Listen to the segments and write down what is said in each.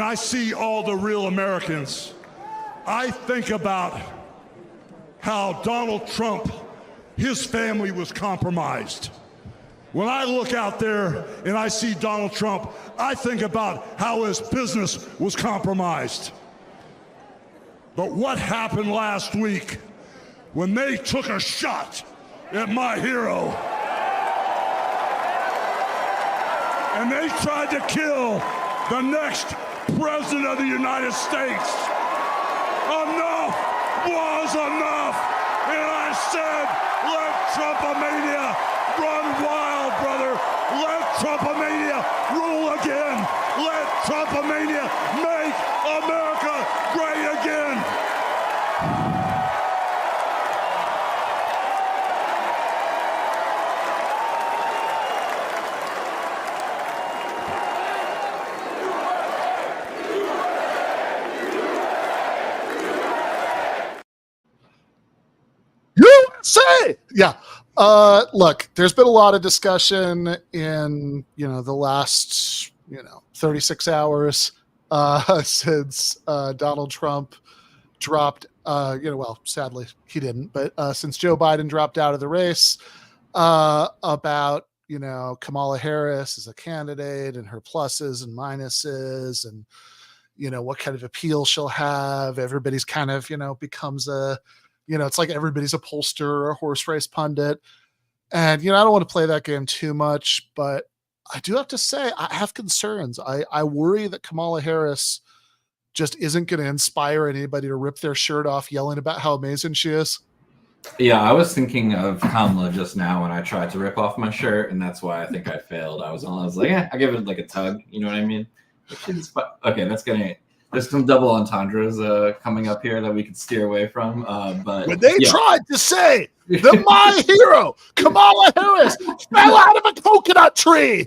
I see all the real Americans, I think about how Donald Trump, his family was compromised. When I look out there and I see Donald Trump, I think about how his business was compromised. But what happened last week when they took a shot at my hero and they tried to kill the next president of the United States? Enough was enough. And I said, let Trumpomania run wild, brother. Let Trumpomania rule again. Let Trumpomania make America great again. USA! Yeah. Look, there's been a lot of discussion in, the last, 36 hours since Donald Trump dropped, sadly he didn't, but since Joe Biden dropped out of the race, about, Kamala Harris as a candidate and her pluses and minuses and, what kind of appeal she'll have. Everybody's kind of, becomes a, it's like everybody's a pollster or a horse race pundit. And, I don't want to play that game too much, but I do have to say I have concerns. I worry that Kamala Harris just isn't going to inspire anybody to rip their shirt off yelling about how amazing she is. Yeah, I was thinking of Kamala just now when I tried to rip off my shirt, and that's why I think I failed. I was like, I give it like a tug. You know what I mean? Okay, that's getting. There's some double entendres coming up here that we could steer away from. But when they tried to say that my hero, Kamala Harris, fell out of a coconut tree.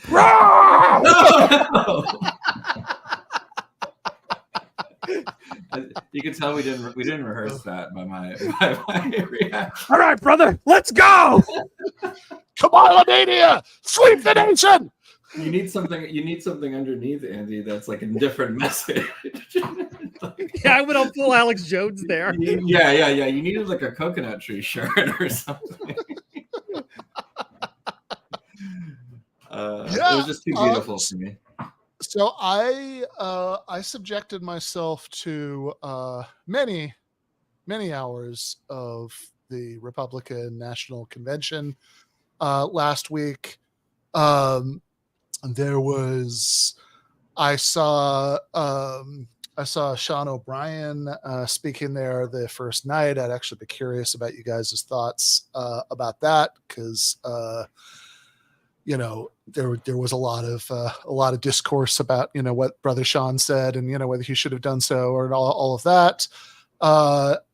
No! You can tell we didn't rehearse that by my reaction. All right, brother, let's go. Kamala Mania, sweep the nation. You need something underneath, Andy, that's like a different message. Yeah, I went on full Alex Jones there. Yeah. You needed like a coconut tree shirt or something. It was just too beautiful for me. So I subjected myself to many hours of the Republican National Convention last week. There was, I saw Sean O'Brien speaking there the first night. I'd actually be curious about you guys' thoughts about that, because there was a lot of discourse about what Brother Sean said and whether he should have done so or all of that.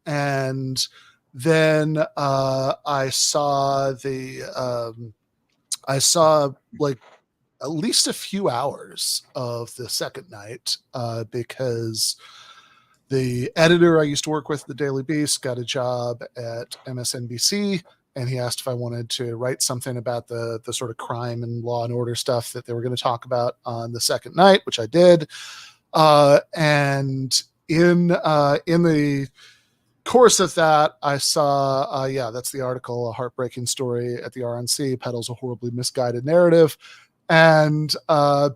And then I saw like at least a few hours of the second night because the editor I used to work with at the Daily Beast got a job at MSNBC, and he asked if I wanted to write something about the sort of crime and law and order stuff that they were going to talk about on the second night, which I did. And in the course of that, I saw, that's the article, A Heartbreaking Story at the RNC Peddles a Horribly Misguided Narrative. And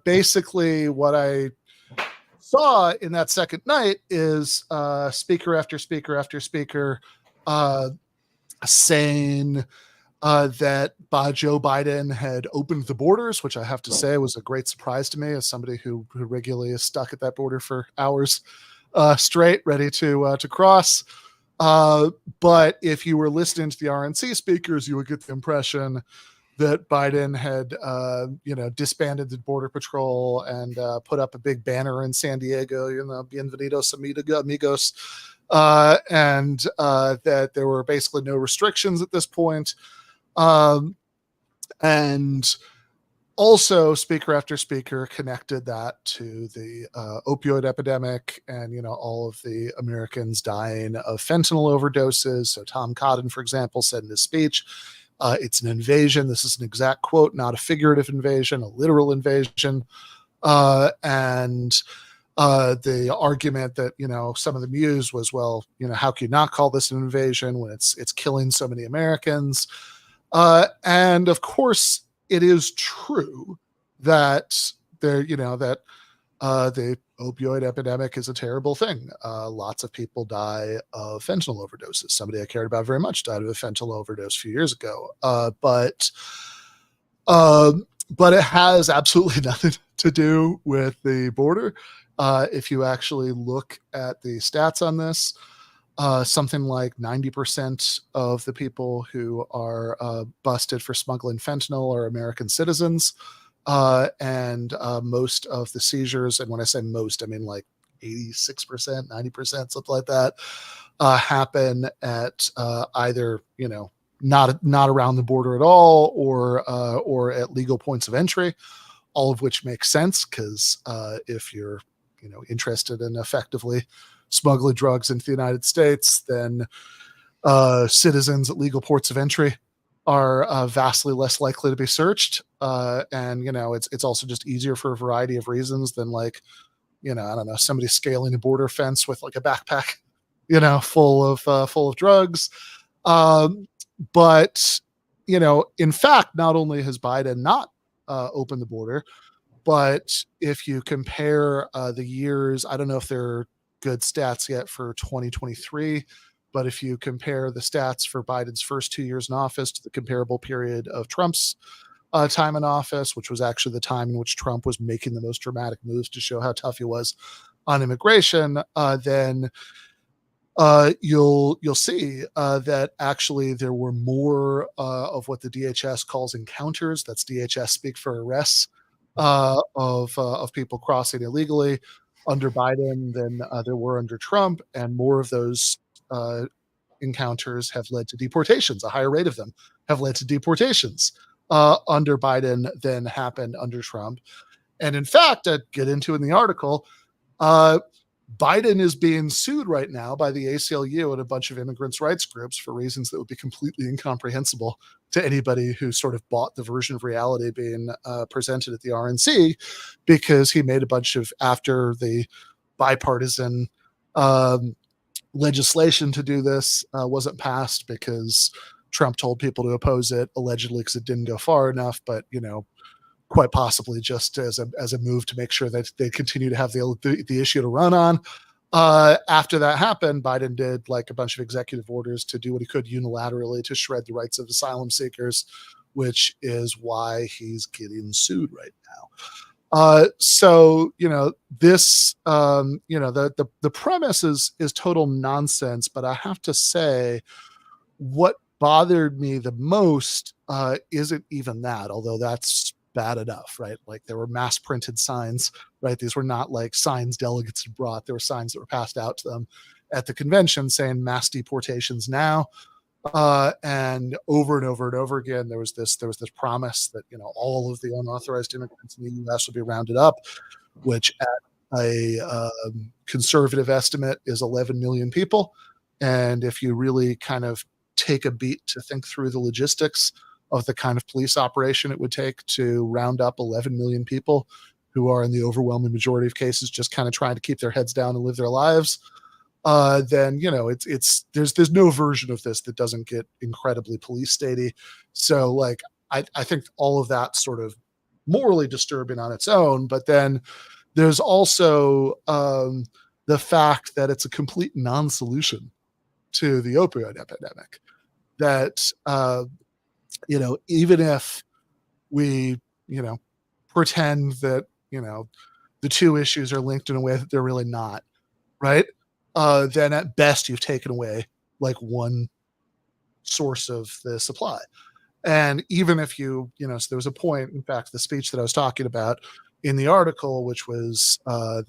basically what I saw in that second night is speaker after speaker after speaker saying that Joe Biden had opened the borders, which I have to say was a great surprise to me as somebody who regularly is stuck at that border for hours straight, ready to cross. But if you were listening to the RNC speakers, you would get the impression that Biden had, disbanded the Border Patrol and put up a big banner in San Diego, Bienvenidos amigos, and that there were basically no restrictions at this point. And also, speaker after speaker connected that to the opioid epidemic and, all of the Americans dying of fentanyl overdoses. So Tom Cotton, for example, said in his speech, it's an invasion. This is an exact quote, not a figurative invasion, a literal invasion. And the argument that, some of them used was, well, how can you not call this an invasion when it's killing so many Americans? And of course, it is true that the opioid epidemic is a terrible thing. Lots of people die of fentanyl overdoses. Somebody I cared about very much died of a fentanyl overdose a few years ago. But it has absolutely nothing to do with the border. If you actually look at the stats on this, something like 90% of the people who are busted for smuggling fentanyl are American citizens. And most of the seizures, and when I say most, I mean like 86%, 90%, something like that, happen at either, not around the border at all, or at legal points of entry, all of which makes sense because if you're interested in effectively smuggling drugs into the United States, then citizens at legal ports of entry are vastly less likely to be searched. And it's also just easier for a variety of reasons than I don't know, somebody scaling a border fence with like a backpack, full of drugs. But in fact, not only has Biden not opened the border, but if you compare the years, I don't know if they're good stats yet for 2023, but if you compare the stats for Biden's first 2 years in office to the comparable period of Trump's time in office, which was actually the time in which Trump was making the most dramatic moves to show how tough he was on immigration, then you'll see that actually there were more of what the DHS calls encounters. That's DHS speak for arrests of people crossing illegally under Biden than there were under Trump, and more of those encounters have led to deportations. A higher rate of them have led to deportations under Biden than happened under Trump. And in fact, I get into in the article, Biden is being sued right now by the ACLU and a bunch of immigrants' rights groups for reasons that would be completely incomprehensible to anybody who sort of bought the version of reality being presented at the RNC, because he made a bunch of, after the bipartisan legislation to do this wasn't passed because Trump told people to oppose it, allegedly because it didn't go far enough, but quite possibly just as a move to make sure that they continue to have the issue to run on. After that happened, Biden did like a bunch of executive orders to do what he could unilaterally to shred the rights of asylum seekers, which is why he's getting sued right now. So this the premise is total nonsense, but I have to say what bothered me the most isn't even that, although that's bad enough, right? Like there were mass printed signs, right? These were not like signs delegates had brought. There were signs that were passed out to them at the convention saying mass deportations now. And over and over and over again, there was this promise that, all of the unauthorized immigrants in the U.S. would be rounded up, which at a conservative estimate is 11 million people. And if you really kind of take a beat to think through the logistics of the kind of police operation it would take to round up 11 million people who are in the overwhelming majority of cases just kind of trying to keep their heads down and live their lives, then there's no version of this that doesn't get incredibly police statey. So like I think all of that's sort of morally disturbing on its own, but then there's also the fact that it's a complete non-solution to the opioid epidemic. That even if we, pretend that, the two issues are linked in a way that they're really not, right? Then at best you've taken away like one source of the supply. And even if so there was a point, in fact, the speech that I was talking about in the article, which was a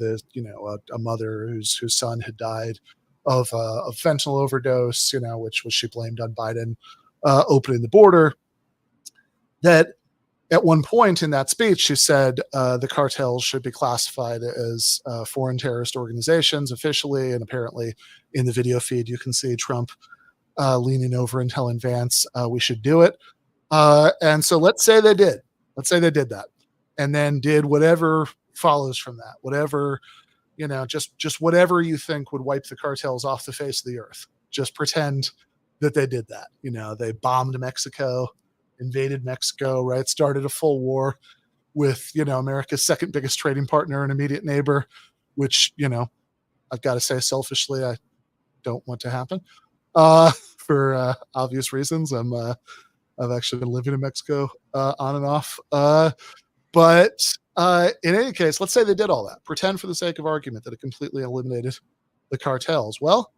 mother whose son had died of fentanyl overdose, which she blamed on Biden opening the border. That at one point in that speech, she said the cartels should be classified as foreign terrorist organizations officially, and apparently in the video feed you can see Trump leaning over and telling Vance we should do it. And so let's say they did that, and then did whatever follows from that. Whatever, just whatever you think would wipe the cartels off the face of the earth. Just pretend that they did that. They bombed Mexico, invaded Mexico, right? Started a full war with, America's second biggest trading partner and immediate neighbor, which, I've got to say selfishly, I don't want to happen for obvious reasons. I've actually been living in Mexico on and off. But in any case, let's say they did all that. Pretend for the sake of argument that it completely eliminated the cartels. Well,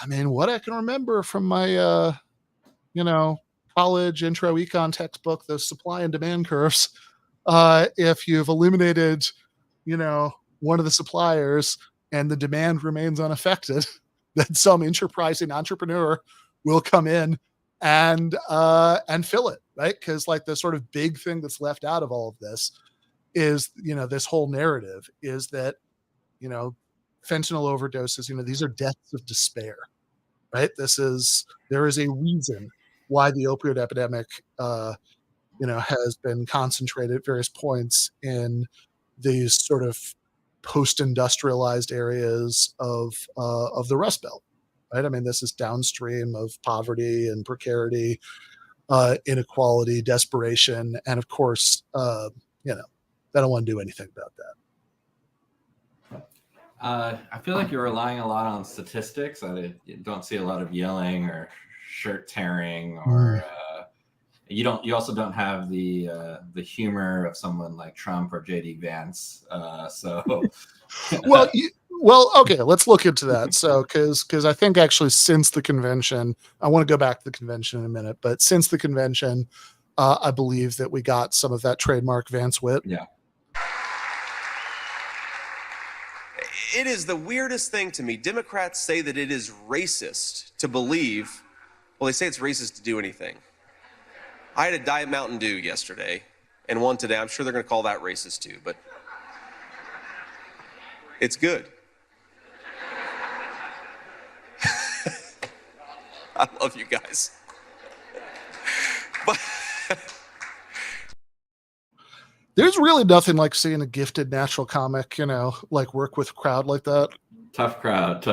I mean, what I can remember from my, college intro econ textbook, those supply and demand curves, if you've eliminated, one of the suppliers and the demand remains unaffected, then some enterprising entrepreneur will come in and fill it, right? Because like the sort of big thing that's left out of all of this is, this whole narrative is that, fentanyl overdoses, these are deaths of despair, right? There is a reason why the opioid epidemic, has been concentrated at various points in these sort of post-industrialized areas of the Rust Belt, right? I mean, this is downstream of poverty and precarity, inequality, desperation, and of course, they don't want to do anything about that. I feel like you're relying a lot on statistics. I don't see a lot of yelling or shirt tearing, or you also don't have the humor of someone like Trump or JD Vance. Well, okay, let's look into that. So, because I think actually since the convention, I want to go back to the convention in a minute, but since the convention, I believe that we got some of that trademark Vance wit. Yeah. It is the weirdest thing to me. Democrats say that it is racist to believe, well, they say it's racist to do anything. I had a Diet Mountain Dew yesterday and one today. I'm sure they're going to call that racist too, but it's good. I love you guys. But there's really nothing like seeing a gifted natural comic, like work with a crowd like that. Tough crowd.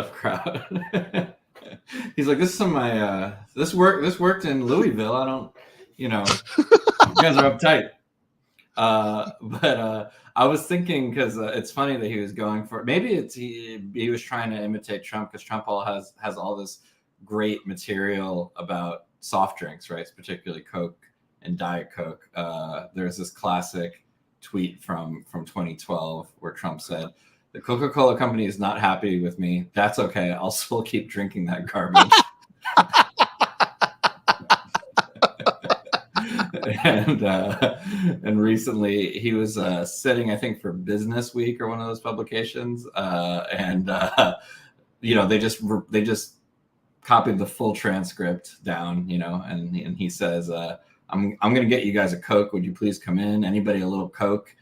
He's like, this is my this worked in Louisville. I don't, you guys are uptight. But I was thinking, because it's funny that he was going for, maybe he was trying to imitate Trump, because Trump has all this great material about soft drinks, right? Particularly Coke and Diet Coke. There's this classic tweet from 2012 where Trump said, "The Coca-Cola company is not happy with me. That's okay. I'll still keep drinking that garbage." And recently he was sitting, I think, for Business Week or one of those publications, they just copied the full transcript down, and he says, I'm going to get you guys a Coke. Would you please come in? Anybody a little Coke?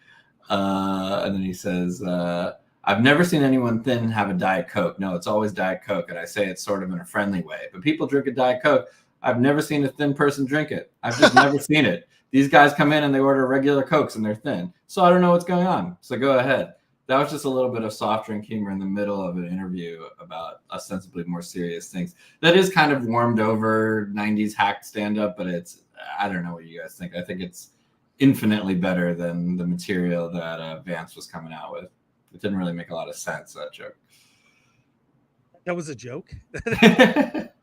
And then he says, I've never seen anyone thin have a Diet Coke. No, it's always Diet Coke. And I say it sort of in a friendly way. But people drink a Diet Coke. I've never seen a thin person drink it. I've just never seen it. These guys come in and they order regular Cokes and they're thin. So I don't know what's going on. So go ahead. That was just a little bit of soft drink humor in the middle of an interview about ostensibly more serious things. That is kind of warmed over 90s hack stand-up, but I don't know what you guys think. I think it's infinitely better than the material that Vance was coming out with. It didn't really make a lot of sense, that joke. That was a joke.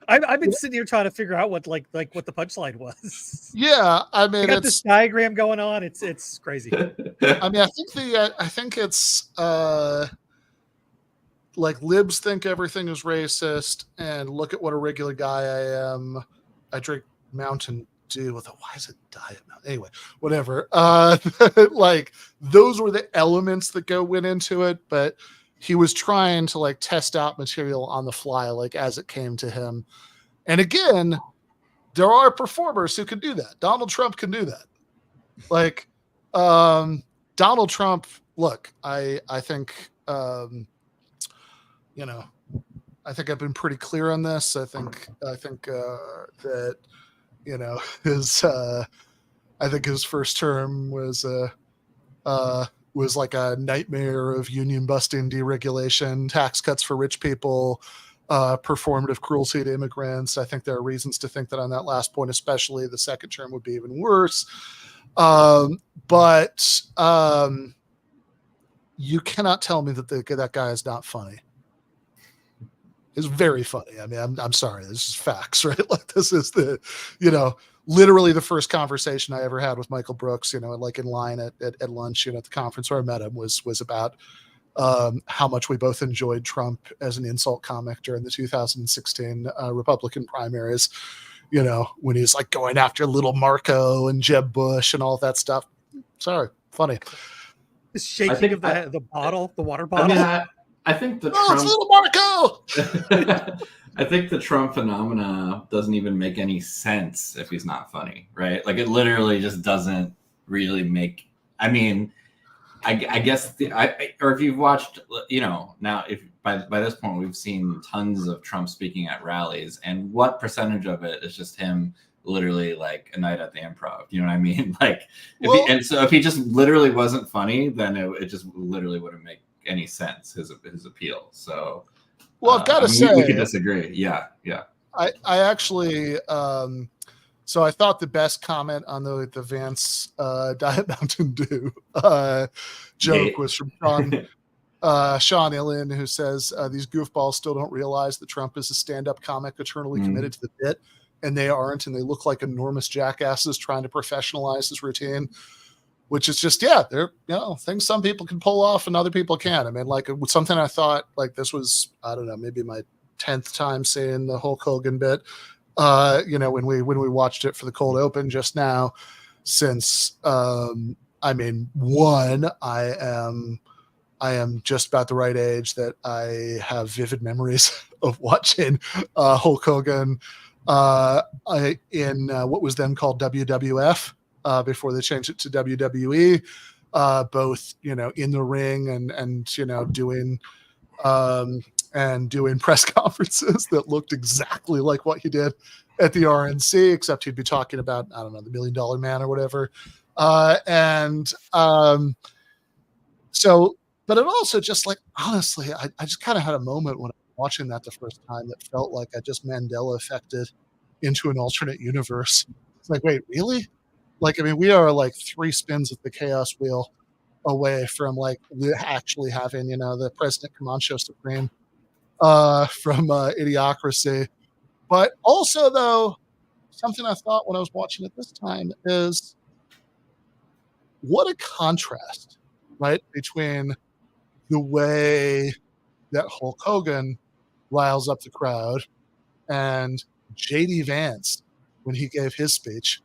I've been sitting here trying to figure out what the punchline was. Yeah, I mean, I got this diagram going on. It's crazy. I mean, I think it's like libs think everything is racist, and look at what a regular guy I am. I drink Mountain Dew with why is it Diet Mountain? Anyway, whatever. Like those were the elements that went into it, but he was trying to like test out material on the fly, like as it came to him. And again, there are performers who can do that. Donald Trump can do that. Like, Donald Trump, look, I think, I think I've been pretty clear on this. I think that, I think his first term was was like a nightmare of union busting, deregulation, tax cuts for rich people, performative cruelty to immigrants. I think there are reasons to think that on that last point, especially, the second term would be even worse. But you cannot tell me that that guy is not funny. It's very funny. I mean, I'm sorry. This is facts, right? Like, this is the, literally the first conversation I ever had with Michael Brooks, like in line at lunch, at the conference where I met him was about how much we both enjoyed Trump as an insult comic during the 2016 Republican primaries, when he's like going after little Marco and Jeb Bush and all that stuff. Sorry, funny. The shaking of the bottle, the water bottle. I mean, I think the Trump, it's little Marco. I think the Trump phenomena doesn't even make any sense if he's not funny, right? Like, it literally just doesn't really make. I mean, I guess or if you've watched, now if by this point we've seen tons of Trump speaking at rallies, and what percentage of it is just him literally like a night at the Improv? You know what I mean? Like, if he just literally wasn't funny, then it just literally wouldn't make any sense, his appeal. So, well, I've got to say, we could disagree. Yeah. I actually, so I thought the best comment on the Vance Diet Mountain Dew joke was from Sean Illen, who says these goofballs still don't realize that Trump is a stand-up comic eternally committed to the bit, and they aren't, and they look like enormous jackasses trying to professionalize his routine. Which is just, they're, things some people can pull off and other people can't. I mean, like, it was something I thought, like, this was, I don't know, maybe my 10th time seeing the Hulk Hogan bit, when we watched it for the cold open just now, since, I mean, one, I am just about the right age that I have vivid memories of watching Hulk Hogan in what was then called WWF. Before they changed it to WWE, both in the ring and doing press conferences that looked exactly like what he did at the RNC, except he'd be talking about, I don't know, the $1 Million Man or whatever. So, but it also just, like, honestly, I just kind of had a moment when I was watching that the first time that felt like I just Mandela affected into an alternate universe. It's like, wait, really? Like, I mean, we are like 3 spins of the chaos wheel away from like actually having, the President Comanche Supreme from Idiocracy. But also, though, something I thought when I was watching it this time is what a contrast, right, between the way that Hulk Hogan riles up the crowd and J.D. Vance when he gave his speech.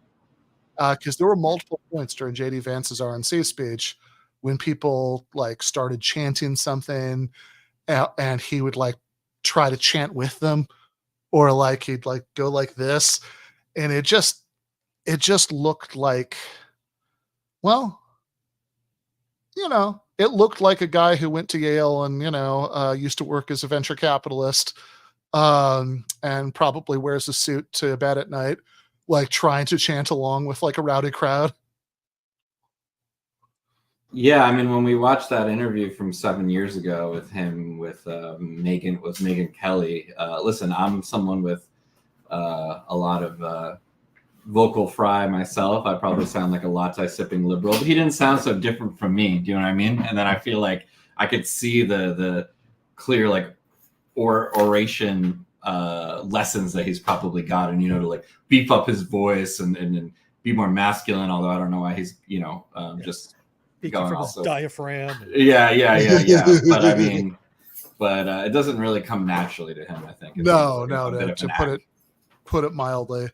Because there were multiple points during J.D. Vance's RNC speech when people like started chanting something, and he would like try to chant with them, or like he'd like go like this, and it just looked like, well, it looked like a guy who went to Yale and used to work as a venture capitalist, and probably wears a suit to bed at night, like trying to chant along with like a rowdy crowd. Yeah, I mean, when we watched that interview from 7 years ago with him with Megyn Kelly, listen, I'm someone with a lot of vocal fry myself. I probably sound like a latte sipping liberal, but he didn't sound so different from me. Do you know what I mean? And then I feel like I could see the clear like oration lessons that he's probably gotten, to like beef up his voice and be more masculine. Although I don't know why he's just speaking from his diaphragm. Yeah. But I mean, it doesn't really come naturally to him. I think. No. To put it mildly,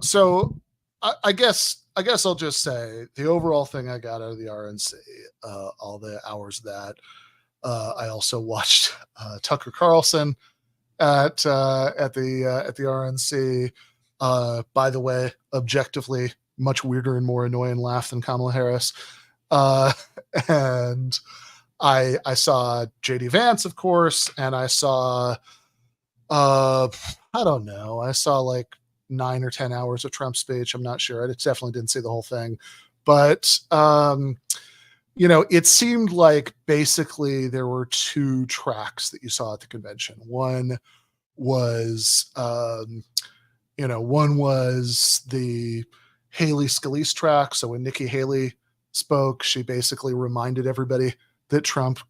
So I guess I'll just say the overall thing I got out of the RNC, all the hours that I also watched Tucker Carlson at the RNC. By the way, objectively much weirder and more annoying laugh than Kamala Harris. And I saw JD Vance, of course, and I saw I don't know. I saw like 9 or 10 hours of Trump's speech. I'm not sure. I definitely didn't see the whole thing, but it seemed like basically there were two tracks that you saw at the convention. One was, one was the Haley Scalise track. So when Nikki Haley spoke, she basically reminded everybody that Trump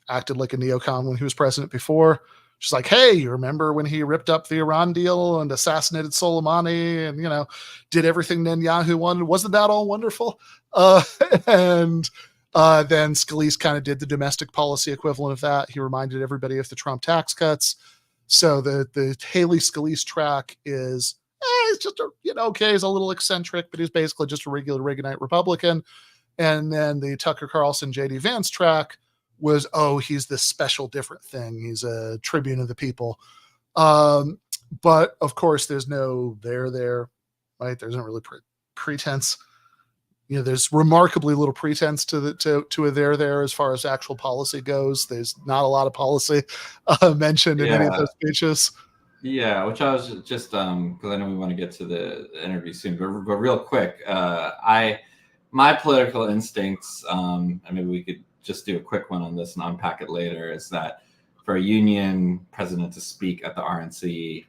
acted like a neocon when he was president before. She's like, hey, you remember when he ripped up the Iran deal and assassinated Soleimani and, did everything Netanyahu wanted? Wasn't that all wonderful? And then Scalise kind of did the domestic policy equivalent of that. He reminded everybody of the Trump tax cuts. So the Haley Scalise track is, it's just okay, he's a little eccentric, but he's basically just a regular Reaganite Republican. And then the Tucker Carlson, J.D. Vance track was, he's this special different thing. He's a tribune of the people. But of course, there's no there, right? There's no really pretense. There's remarkably little pretense to a there as far as actual policy goes. There's not a lot of policy mentioned in any of those speeches. Yeah, which I was just because I know we want to get to the interview soon, but real quick, my political instincts, and maybe we could just do a quick one on this and unpack it later, is that for a union president to speak at the RNC,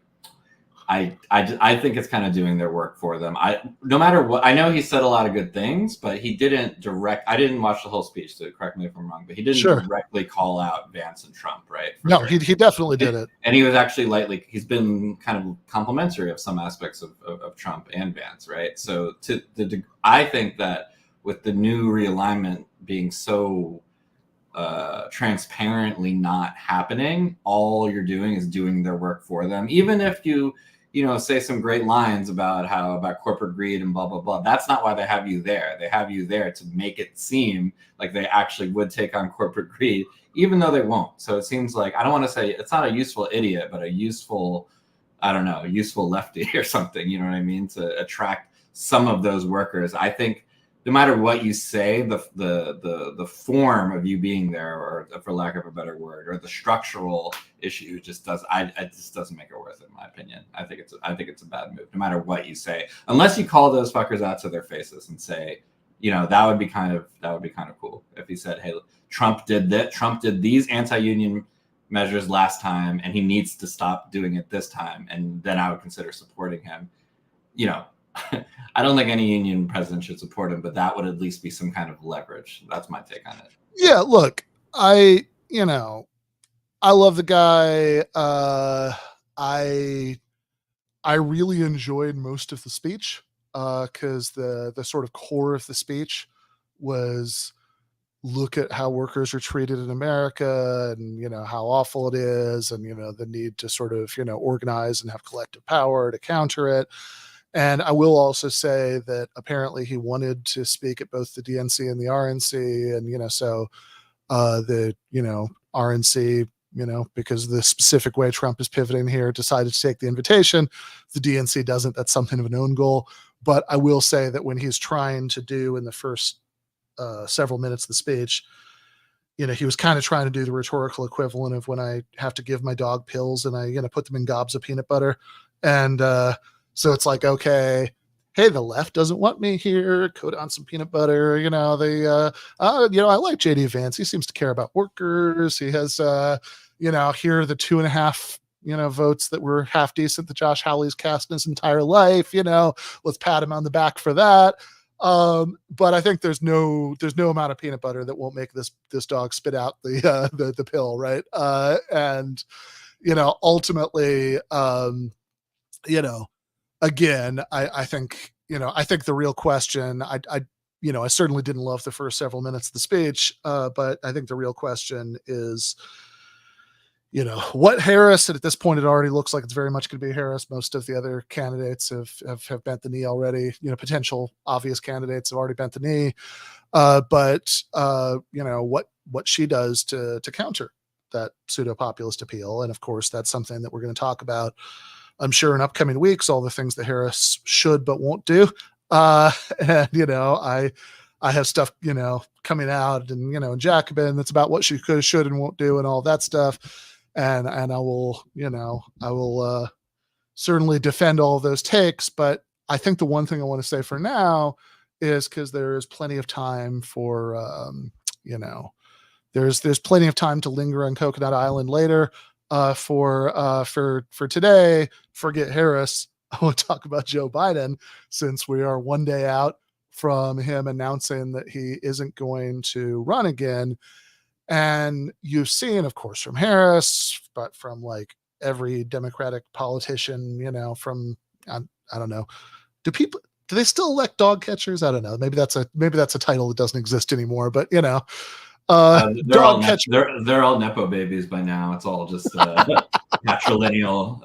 I think it's kind of doing their work for them. No matter what, I know he said a lot of good things, but he didn't I didn't watch the whole speech, so correct me if I'm wrong, but he didn't directly call out Vance and Trump, right? No, he definitely did it. And he was actually he's been kind of complimentary of some aspects of Trump and Vance, right? So I think that with the new realignment being so transparently not happening, all you're doing is doing their work for them. Even if you say some great lines about corporate greed and blah, blah, blah. That's not why they have you there. They have you there to make it seem like they actually would take on corporate greed, even though they won't. So it seems like, I don't want to say it's not a useful idiot, but a useful, useful lefty or something, you know what I mean? To attract some of those workers. I think no matter what you say, the form of you being there, or for lack of a better word, or the structural issue just doesn't make it worth it, in my opinion. I think it's a bad move, no matter what you say, unless you call those fuckers out to their faces and say, that would be kind of cool if he said, hey, Trump did that. Trump did these anti-union measures last time, and he needs to stop doing it this time, and then I would consider supporting him. I don't think any union president should support him, but that would at least be some kind of leverage. That's my take on it. Yeah, look, I love the guy. I really enjoyed most of the speech because the sort of core of the speech was look at how workers are treated in America and, how awful it is and, the need to sort of, organize and have collective power to counter it. And I will also say that apparently he wanted to speak at both the DNC and the RNC. And, so the, RNC, because of the specific way Trump is pivoting here, decided to take the invitation. The DNC doesn't. That's something of an own goal. But I will say that when he's trying to do in the first several minutes of the speech, he was kind of trying to do the rhetorical equivalent of when I have to give my dog pills and I, put them in gobs of peanut butter. And, so it's like, okay, hey, the left doesn't want me here. Coat on some peanut butter. I like JD Vance. He seems to care about workers. He has, here are the 2.5, votes that were half decent that Josh Hawley's cast in his entire life. Let's pat him on the back for that. But I think there's no amount of peanut butter that won't make this dog spit out the pill, right? And ultimately, again, I think the real question, I certainly didn't love the first several minutes of the speech, but I think the real question is, what Harris, and at this point it already looks like it's very much going to be Harris. Most of the other candidates have bent the knee already. Potential obvious candidates have already bent the knee. But what she does to counter that pseudo-populist appeal. And of course, that's something that we're going to talk about, I'm sure, in upcoming weeks, all the things that Harris should but won't do. And, I have stuff, coming out and, in Jacobin that's about what she could, should, and won't do and all that stuff. And I will, certainly defend all of those takes. But I think the one thing I want to say for now is because there is plenty of time for, there's plenty of time to linger on Coconut Island later. For today, forget Harris. I want to talk about Joe Biden, since we are one day out from him announcing that he isn't going to run again. And you've seen, of course, from Harris, but from like every Democratic politician, from, I don't know, do they still elect dog catchers? I don't know. Maybe that's a title that doesn't exist anymore, but they're dog catcher. They're all Nepo babies by now. It's all just patrilineal.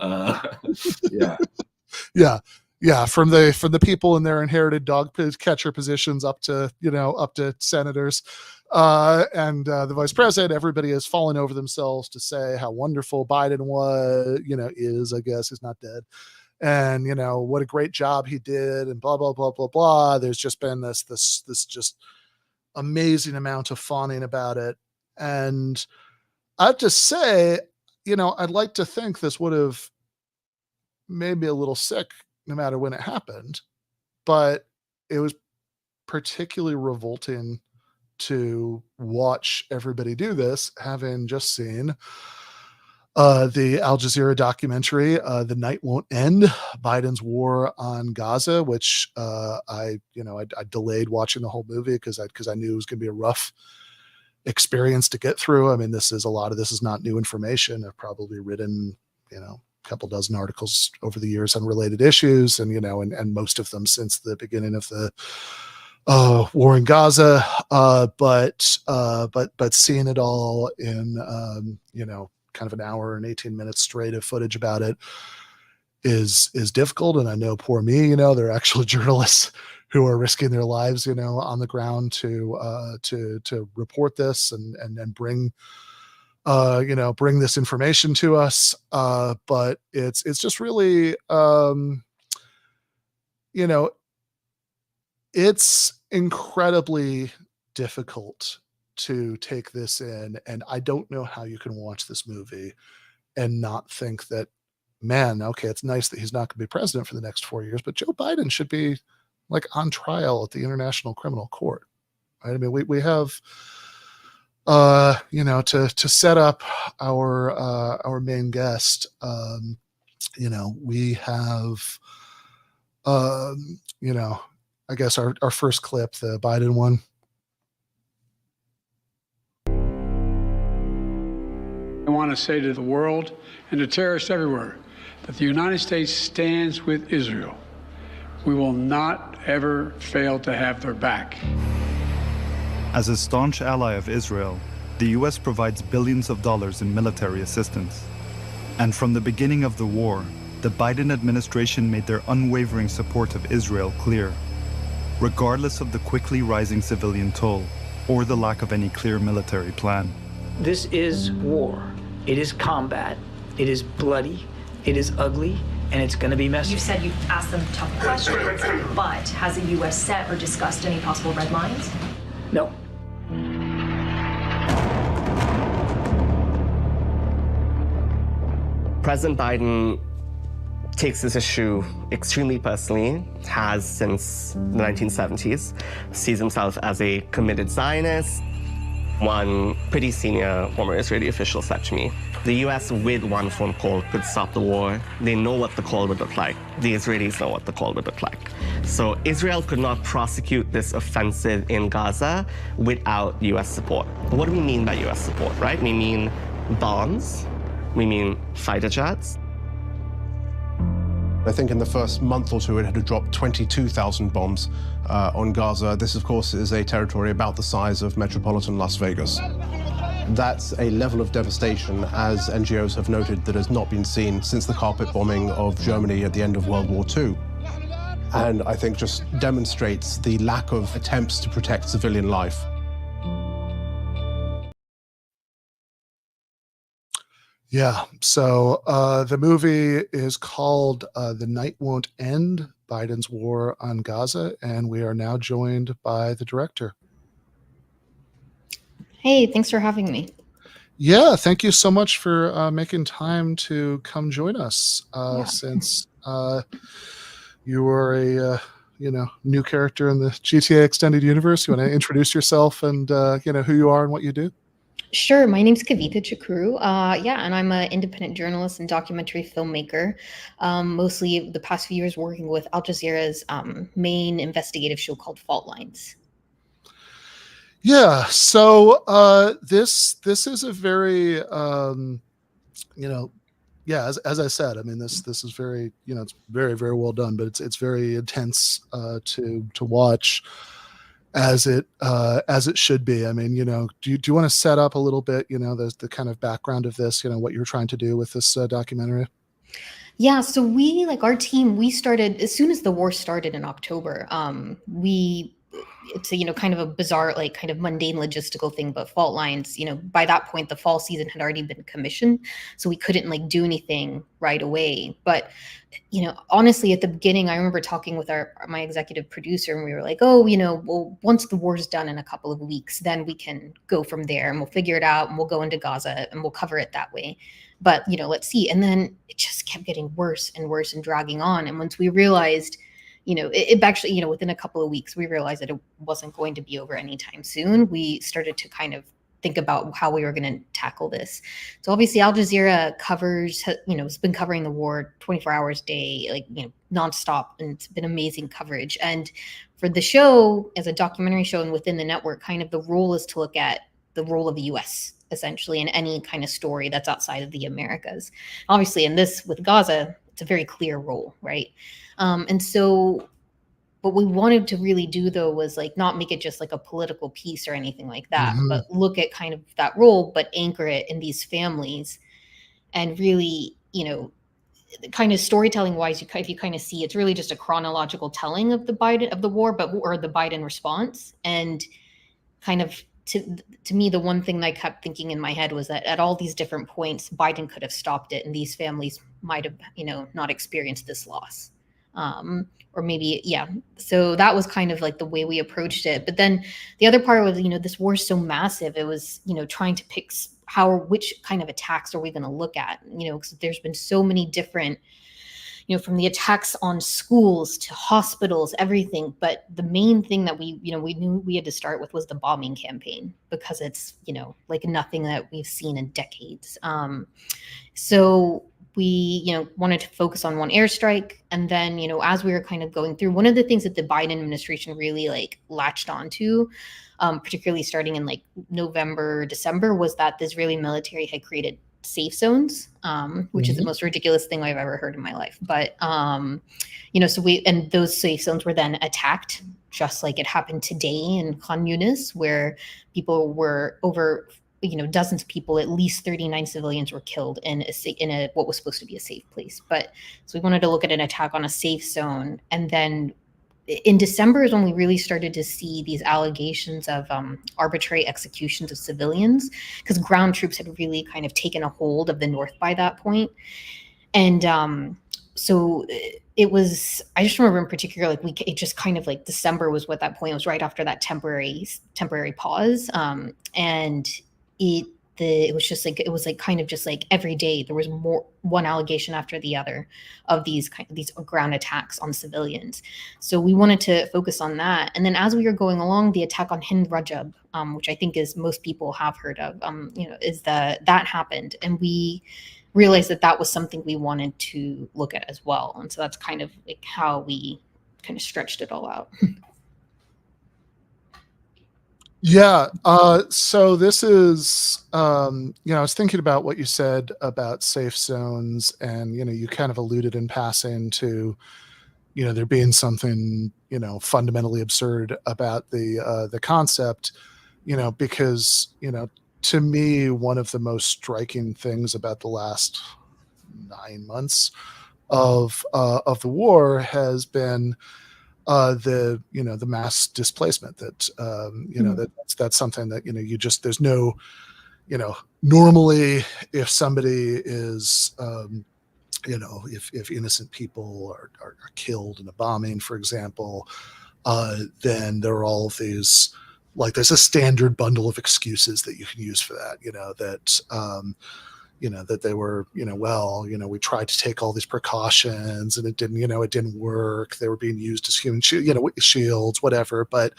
Yeah. From the people in their inherited dog catcher positions up to senators, and the vice president. Everybody has fallen over themselves to say how wonderful Biden was. I guess he's not dead. And what a great job he did, and blah blah blah blah blah. There's just been this just amazing amount of fawning about it, and I have to say, I'd like to think this would have made me a little sick, no matter when it happened, but it was particularly revolting to watch everybody do this, having just seen the Al Jazeera documentary, The Night Won't End, Biden's War on Gaza, which I delayed watching the whole movie because I knew it was going to be a rough experience to get through. I mean, a lot of this is not new information. I've probably written, a couple dozen articles over the years on related issues, and most of them since the beginning of the war in Gaza. But seeing it all in, kind of an hour and 18 minutes straight of footage about it is difficult. And I know, poor me, there are actual journalists who are risking their lives, on the ground to report this and bring this information to us. But it's just really, it's incredibly difficult to take this in. And I don't know how you can watch this movie and not think that, man, okay, it's nice that he's not going to be president for the next 4 years, but Joe Biden should be like on trial at the International Criminal Court. Right? I mean, we have, to set up our main guest, we have, I guess our first clip, the Biden one. I want to say to the world and to terrorists everywhere that the United States stands with Israel. We will not ever fail to have their back. As a staunch ally of Israel, the U.S. provides billions of dollars in military assistance. And from the beginning of the war, the Biden administration made their unwavering support of Israel clear, regardless of the quickly rising civilian toll or the lack of any clear military plan. This is war. It is combat. It is bloody. It is ugly. And it's going to be messy. You said you've asked them tough questions, but has the U.S. set or discussed any possible red lines? No. President Biden takes this issue extremely personally, has since the 1970s, sees himself as a committed Zionist. One pretty senior former Israeli official said to me, the U.S. with one phone call could stop the war. They know what the call would look like. The Israelis know what the call would look like. So Israel could not prosecute this offensive in Gaza without U.S. support. But what do we mean by U.S. support, right? We mean bombs. We mean fighter jets. I think in the first month or two, it had dropped 22,000 bombs on Gaza. This, of course, is a territory about the size of metropolitan Las Vegas. That's a level of devastation, as NGOs have noted, that has not been seen since the carpet bombing of Germany at the end of World War II. And I think just demonstrates the lack of attempts to protect civilian life. Yeah, so the movie is called The Night Won't End, Biden's War on Gaza, and we are now joined by the director. Hey, thanks for having me. Yeah, thank you so much for making time to come join us, since you were a new character in the GTA extended universe. You want to introduce yourself and who you are and what you do? Sure. My name's Kavitha Chekuru. And I'm an independent journalist and documentary filmmaker. Mostly the past few years working with Al Jazeera's main investigative show called Fault Lines. Yeah. So this is a very as I said, I mean this is very it's very, very well done, but it's very intense to watch. As it should be. I mean, do you want to set up a little bit, the kind of background of this, what you're trying to do with this documentary? Yeah, so we, like our team, we started as soon as the war started in October. It's a, kind of a bizarre, like kind of mundane logistical thing, but Fault Lines, by that point, the fall season had already been commissioned. So we couldn't like do anything right away. But, honestly, at the beginning, I remember talking with my executive producer and we were like, oh, well, once the war's done in a couple of weeks, then we can go from there and we'll figure it out and we'll go into Gaza and we'll cover it that way. But, let's see. And then it just kept getting worse and worse and dragging on. And once we realized, it actually, within a couple of weeks, we realized that it wasn't going to be over anytime soon. We started to kind of think about how we were going to tackle this. So obviously Al Jazeera it's been covering the war 24 hours a day, like, nonstop. And it's been amazing coverage. And for the show, as a documentary show and within the network, kind of the role is to look at the role of the US essentially in any kind of story that's outside of the Americas. Obviously in this with Gaza, it's a very clear role, right? And so what we wanted to really do though was like not make it just like a political piece or anything like that, but look at kind of that role, but anchor it in these families and really, kind of storytelling wise, if you kind of see it's really just a chronological telling of the war, or the Biden response. And kind of to me, the one thing that I kept thinking in my head was that at all these different points, Biden could have stopped it and these families might have, not experienced this loss. Or maybe, yeah. So that was kind of like the way we approached it. But then the other part was, this war is so massive. It was, trying to pick which kind of attacks are we going to look at, because there's been so many different, from the attacks on schools to hospitals, everything. But the main thing that we knew we had to start with was the bombing campaign, because it's, like nothing that we've seen in decades. So we, wanted to focus on one airstrike. And then, as we were kind of going through, one of the things that the Biden administration really like latched onto, particularly starting in like November, December, was that the Israeli military had created safe zones, which is the most ridiculous thing I've ever heard in my life. But, so and those safe zones were then attacked, just like it happened today in Khan Yunis, where people were dozens of people, at least 39 civilians were killed in what was supposed to be a safe place. But so we wanted to look at an attack on a safe zone. And then in December is when we really started to see these allegations of arbitrary executions of civilians, because ground troops had really kind of taken a hold of the north by that point. And so it was, I just remember in particular, like it just kind of like December was what that point was, right after that temporary pause. And it was just like, it was like kind of just like every day there was one allegation after the other of these ground attacks on civilians. So we wanted to focus on that. And then as we were going along, the attack on Hind Rajab, which I think is most people have heard of, that happened. And we realized that was something we wanted to look at as well. And so that's kind of like how we kind of stretched it all out. Yeah. So this is, I was thinking about what you said about safe zones, and, you kind of alluded in passing to, there being something, fundamentally absurd about the concept, because, to me, one of the most striking things about the last 9 months of the war has been the mass displacement that that's something that there's no normally if somebody is if innocent people are killed in a bombing, for example, then there are all of these, like, there's a standard bundle of excuses that you can use for that, that they were, we tried to take all these precautions and it didn't work. They were being used as human shields, whatever. But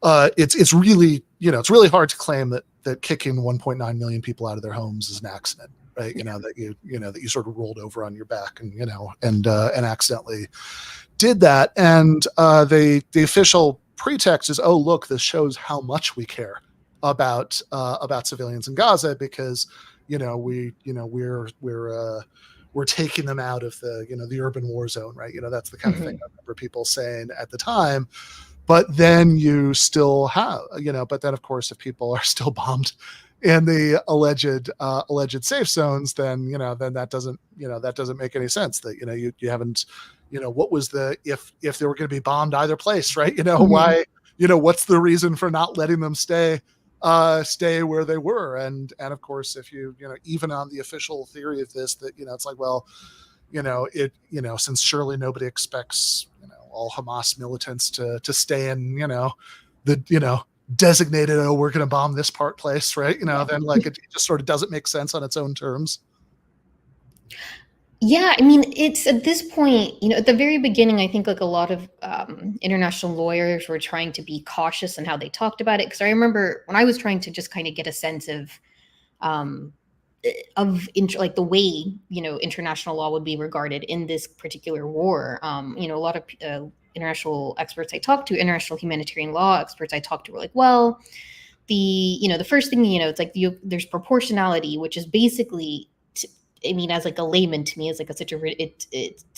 it's really, it's really hard to claim that kicking 1.9 million people out of their homes is an accident, right? That you sort of rolled over on your back and accidentally did that. And the official pretext is, oh, look, this shows how much we care about civilians in Gaza, because we're taking them out of the urban war zone, right? That's the kind of thing I remember people saying at the time. But then you still have, but then of course, if people are still bombed in the alleged safe zones, then then that doesn't make any sense. That you haven't, what was if they were going to be bombed either place, right? Why, what's the reason for not letting them stay where they were? And of course, if even on the official theory of this, that it's like, well, since surely nobody expects all Hamas militants to stay in the designated, oh, we're going to bomb this place, right? Then like it just sort of doesn't make sense on its own terms. Yeah, I mean, it's at this point, at the very beginning, I think like a lot of international lawyers were trying to be cautious in how they talked about it. Because I remember when I was trying to just kind of get a sense of like the way, international law would be regarded in this particular war. A lot of international experts I talked to, international humanitarian law experts I talked to were like, well, the first thing, it's like there's proportionality, which is basically, as like a layman, to me, is like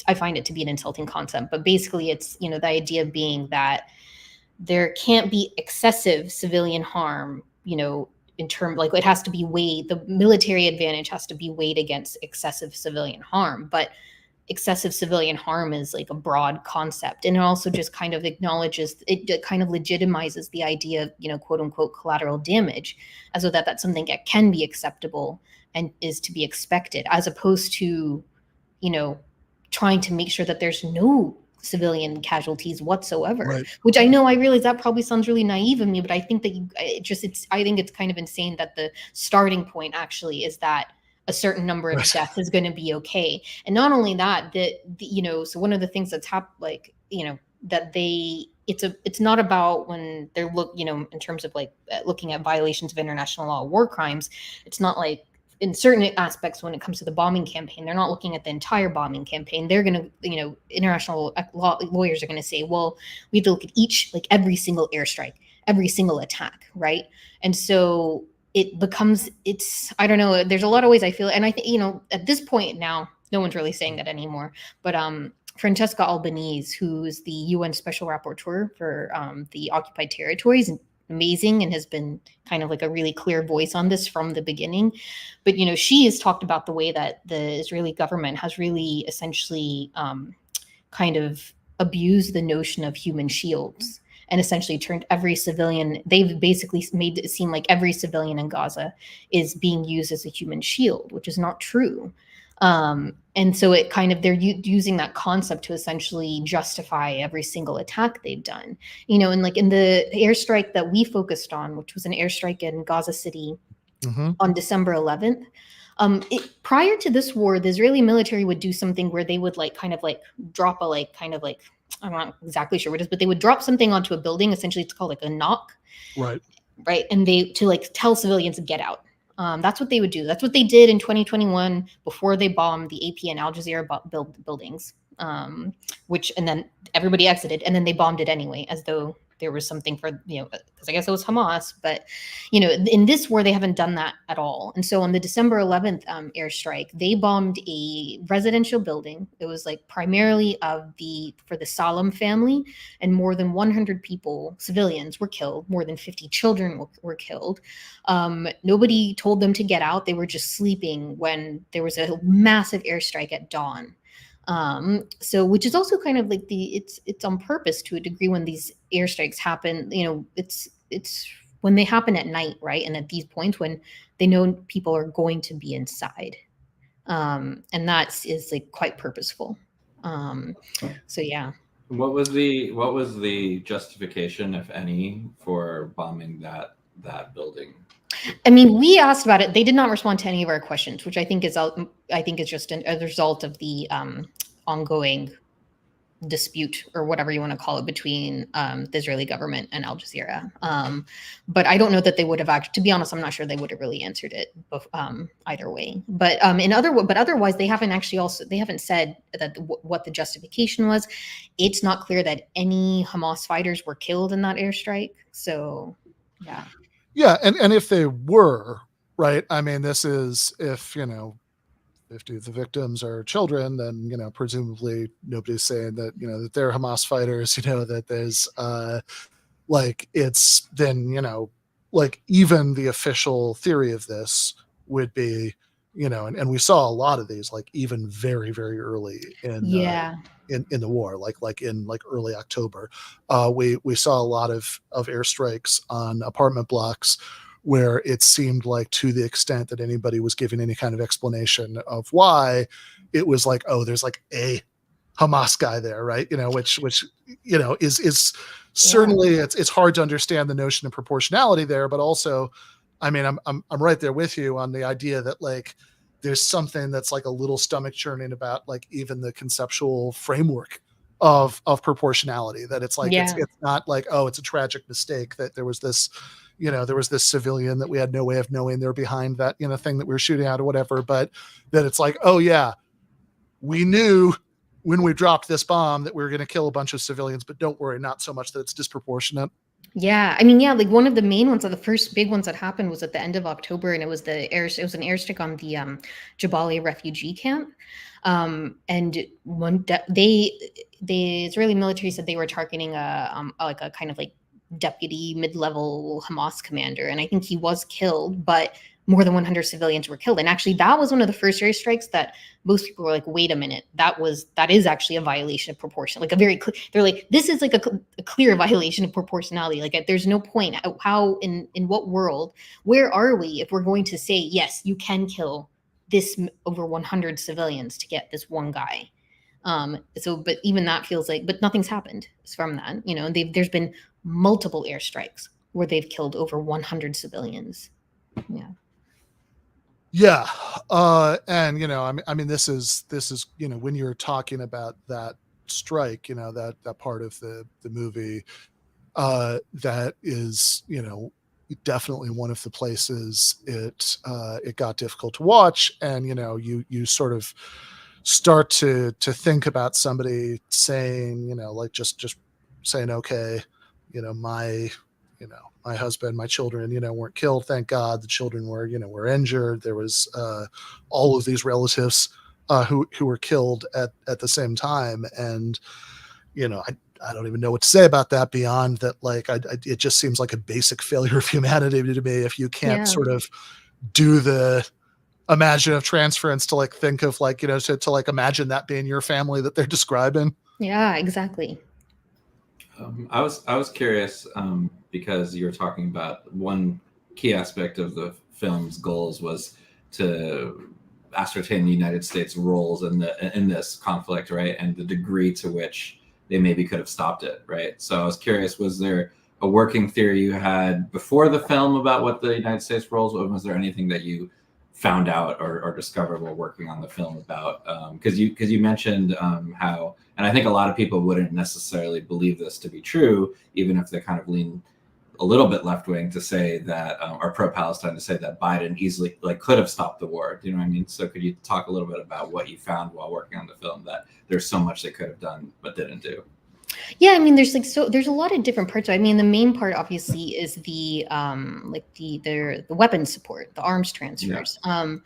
I find it to be an insulting concept, but basically it's, the idea being that there can't be excessive civilian harm, in terms, like it has to be weighed, the military advantage has to be weighed against excessive civilian harm. But excessive civilian harm is like a broad concept. And it also just kind of acknowledges, it kind of legitimizes the idea of, quote unquote, collateral damage, as though that's something that can be acceptable and is to be expected, as opposed to, trying to make sure that there's no civilian casualties whatsoever, right. Which I realize that probably sounds really naive of me, but I think that I think it's kind of insane that the starting point actually is that a certain number of deaths is going to be okay. And not only that, so one of the things that's happened, that it's not about when they're in terms of like looking at violations of international law, war crimes, it's not like in certain aspects when it comes to the bombing campaign, they're not looking at the entire bombing campaign. They're going to, international lawyers are going to say, well, we have to look at every single airstrike, every single attack, right? And so it becomes, I don't know, there's a lot of ways I feel, and I think, at this point now, no one's really saying that anymore, but Francesca Albanese, who's the UN Special Rapporteur for the occupied territories, amazing and has been kind of like a really clear voice on this from the beginning. But, she has talked about the way that the Israeli government has really essentially kind of abused the notion of human shields and essentially turned every civilian, they've basically made it seem like every civilian in Gaza is being used as a human shield, which is not true. And so it kind of, they're using that concept to essentially justify every single attack they've done, and like in the airstrike that we focused on, which was an airstrike in Gaza City on December 11th. Prior to this war, the Israeli military would do something where they would drop I'm not exactly sure what it is, but they would drop something onto a building. Essentially, it's called like a knock. Right. And to tell civilians to get out. That's what they would do. That's what they did in 2021 before they bombed the AP and Al Jazeera buildings, and then everybody exited, and then they bombed it anyway, as though there was something for, because I guess it was Hamas. But, in this war, they haven't done that at all. And so on the December 11th airstrike, they bombed a residential building. It was primarily for the Salam family, and more than 100 people, civilians, were killed. More than 50 children were killed. Nobody told them to get out. They were just sleeping when there was a massive airstrike at dawn. So which is also kind of like it's on purpose to a degree when these airstrikes happen, it's when they happen at night, right? And at these points when they know people are going to be inside. And that is quite purposeful. So yeah. What was the justification, if any, for bombing that building? I mean, we asked about it. They did not respond to any of our questions, which I think is just a result of the ongoing dispute or whatever you want to call it between the Israeli government and Al Jazeera. But I don't know that they would have actually, to be honest, I'm not sure they would have really answered it either way. But otherwise they haven't said that what the justification was. It's not clear that any Hamas fighters were killed in that airstrike. So yeah. Yeah, and if they were, right, I mean, this is if the victims are children, then presumably nobody's saying that that they're Hamas fighters. That there's it's then even the official theory of this would be and we saw a lot of these even very very early in the war, like in early October, we saw a lot of airstrikes on apartment blocks where it seemed like, to the extent that anybody was giving any kind of explanation of why, it was like, oh, there's a Hamas guy there, right? Which is certainly it's hard to understand the notion of proportionality there, but also, I mean, I'm right there with you on the idea that there's something that's a little stomach churning about even the conceptual framework of proportionality, that it's it's not oh, it's a tragic mistake that there was this civilian that we had no way of knowing they're behind that thing that we were shooting at or whatever, but that it's oh yeah, we knew when we dropped this bomb that we were going to kill a bunch of civilians, but don't worry, not so much that it's disproportionate. Yeah, I mean, one of the main ones, or the first big ones that happened, was at the end of October, and it was an airstrike on the Jabalia refugee camp. And the Israeli military said they were targeting a kind of deputy mid-level Hamas commander, and I think he was killed, but more than 100 civilians were killed. And actually, that was one of the first airstrikes that most people were wait a minute, that is actually a violation of proportion. They're this is a clear violation of proportionality. There's no point. How in what world, where are we if we're going to say, yes, you can kill this over 100 civilians to get this one guy? But even that feels but nothing's happened from that. There's been multiple airstrikes where they've killed over 100 civilians. Yeah. Yeah. And I mean, this is when you're talking about that strike, that part of the movie, that is, definitely one of the places it got difficult to watch. And, you sort of start to think about somebody saying, just saying, okay, my husband, my children, weren't killed. Thank God. The children were injured. There was all of these relatives who were killed at the same time. And, I don't even know what to say about that beyond that. It just seems like a basic failure of humanity to me if you can't sort of do the imaginative transference to think of to imagine that being your family that they're describing. Yeah, exactly. I was curious because you were talking about one key aspect of the film's goals was to ascertain the United States' roles in this conflict, right, and the degree to which they maybe could have stopped it, right? So I was curious, was there a working theory you had before the film about what the United States roles were? Was there anything that you found out or discovered while working on the film about? Because you mentioned how, and I think a lot of people wouldn't necessarily believe this to be true, even if they kind of lean a little bit left-wing to say that, or pro-Palestine to say that Biden easily could have stopped the war. Do you know what I mean? So could you talk a little bit about what you found while working on the film, that there's so much they could have done but didn't do? Yeah, I mean, there's there's a lot of different parts. I mean, the main part obviously is the weapons support, the arms transfers. Yeah.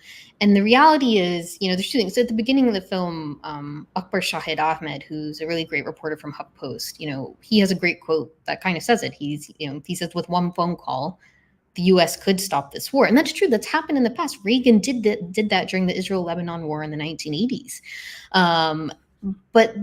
And the reality is, there's two things. So at the beginning of the film, Akbar Shahid Ahmed, who's a really great reporter from HuffPost, he has a great quote that kind of says it. He says, with one phone call, the U.S. could stop this war, and that's true. That's happened in the past. Reagan did that during the Israel-Lebanon war in the 1980s. But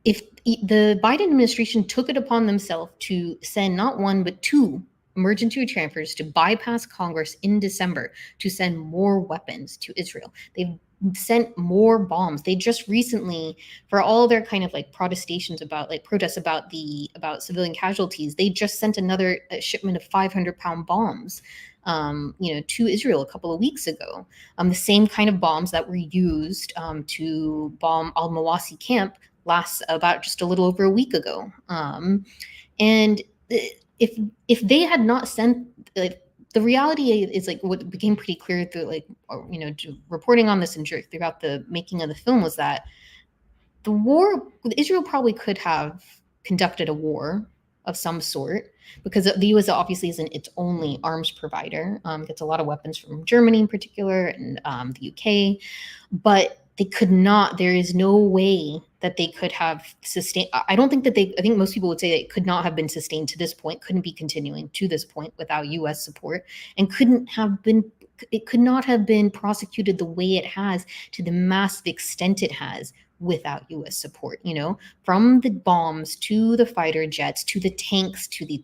if the Biden administration took it upon themselves to send not one but two emergency transfers to bypass Congress in December to send more weapons to Israel, they've sent more bombs. They just recently, for all their kind of like protests about civilian casualties, they just sent another shipment of 500-pound bombs, to Israel a couple of weeks ago. The same kind of bombs that were used to bomb al-Mawasi camp about just a little over a week ago. And if they had not sent, the reality is like what became pretty clear through reporting on this and throughout the making of the film was that Israel probably could have conducted a war of some sort, because the U.S. obviously isn't its only arms provider. Gets a lot of weapons from Germany in particular and the UK, but they could not. There is no way that they could have sustained. I think most people would say it could not have been sustained to this point, couldn't be continuing to this point without U.S. support, and it could not have been prosecuted the way it has, to the massive extent it has, without U.S. support. From the bombs to the fighter jets to the tanks to the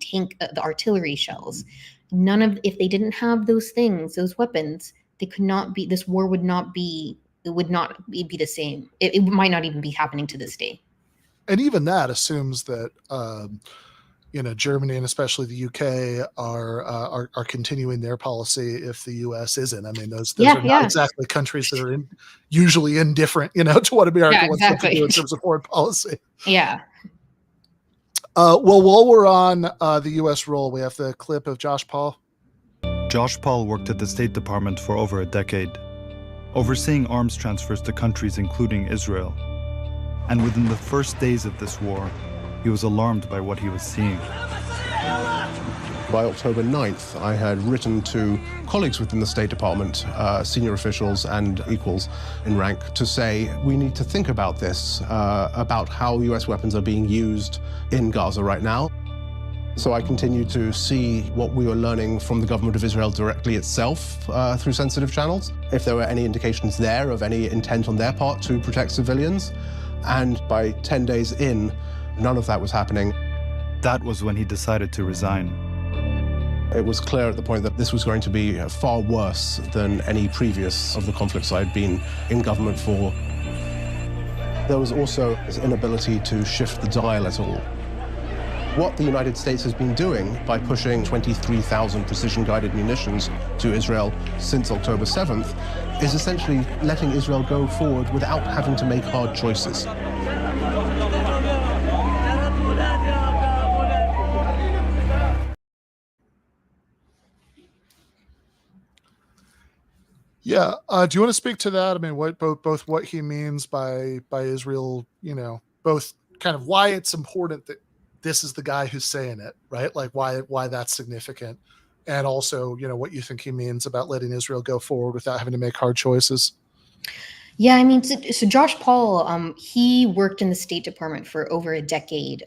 artillery shells. If they didn't have those things, those weapons, they could not be. This war would not be. It would not be the same. It might not even be happening to this day. And even that assumes that Germany and especially the UK are continuing their policy if the US isn't. I mean, those are not exactly countries that are usually indifferent, to what America wants to do in terms of foreign policy. Yeah. Well, while we're on the US role, we have the clip of Josh Paul. Josh Paul worked at the State Department for over a decade, overseeing arms transfers to countries including Israel. And within the first days of this war, he was alarmed by what he was seeing. By October 9th, I had written to colleagues within the State Department, senior officials and equals in rank, to say we need to think about this, about how US weapons are being used in Gaza right now. So I continued to see what we were learning from the government of Israel directly itself through sensitive channels, if there were any indications there of any intent on their part to protect civilians. And by 10 days in, none of that was happening. That was when he decided to resign. It was clear at the point that this was going to be far worse than any previous of the conflicts I'd been in government for. There was also this inability to shift the dial at all. What the United States has been doing by pushing 23,000 precision-guided munitions to Israel since October 7th is essentially letting Israel go forward without having to make hard choices. Yeah. Do you want to speak to that? I mean, both what he means by Israel, both kind of why it's important that this is the guy who's saying it, right? Like why that's significant. And also, what you think he means about letting Israel go forward without having to make hard choices. Yeah, I mean, so Josh Paul, he worked in the State Department for over a decade,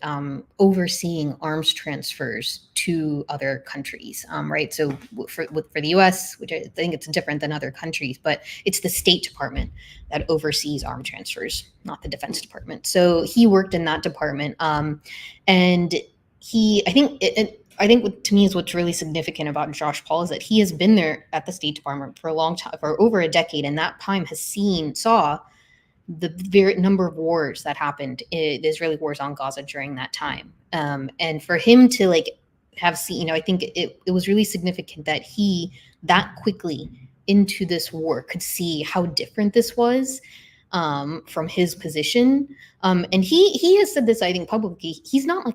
overseeing arms transfers to other countries, right? So for the U.S., which I think it's different than other countries, but it's the State Department that oversees arms transfers, not the Defense Department. So he worked in that department, and I think to me is what's really significant about Josh Paul is that he has been there at the State Department for a long time, for over a decade, and that time saw the very number of wars that happened, the Israeli wars on Gaza during that time. And for him to have seen, I think it was really significant that he that quickly into this war could see how different this was from his position. And he has said this, I think, publicly. He's not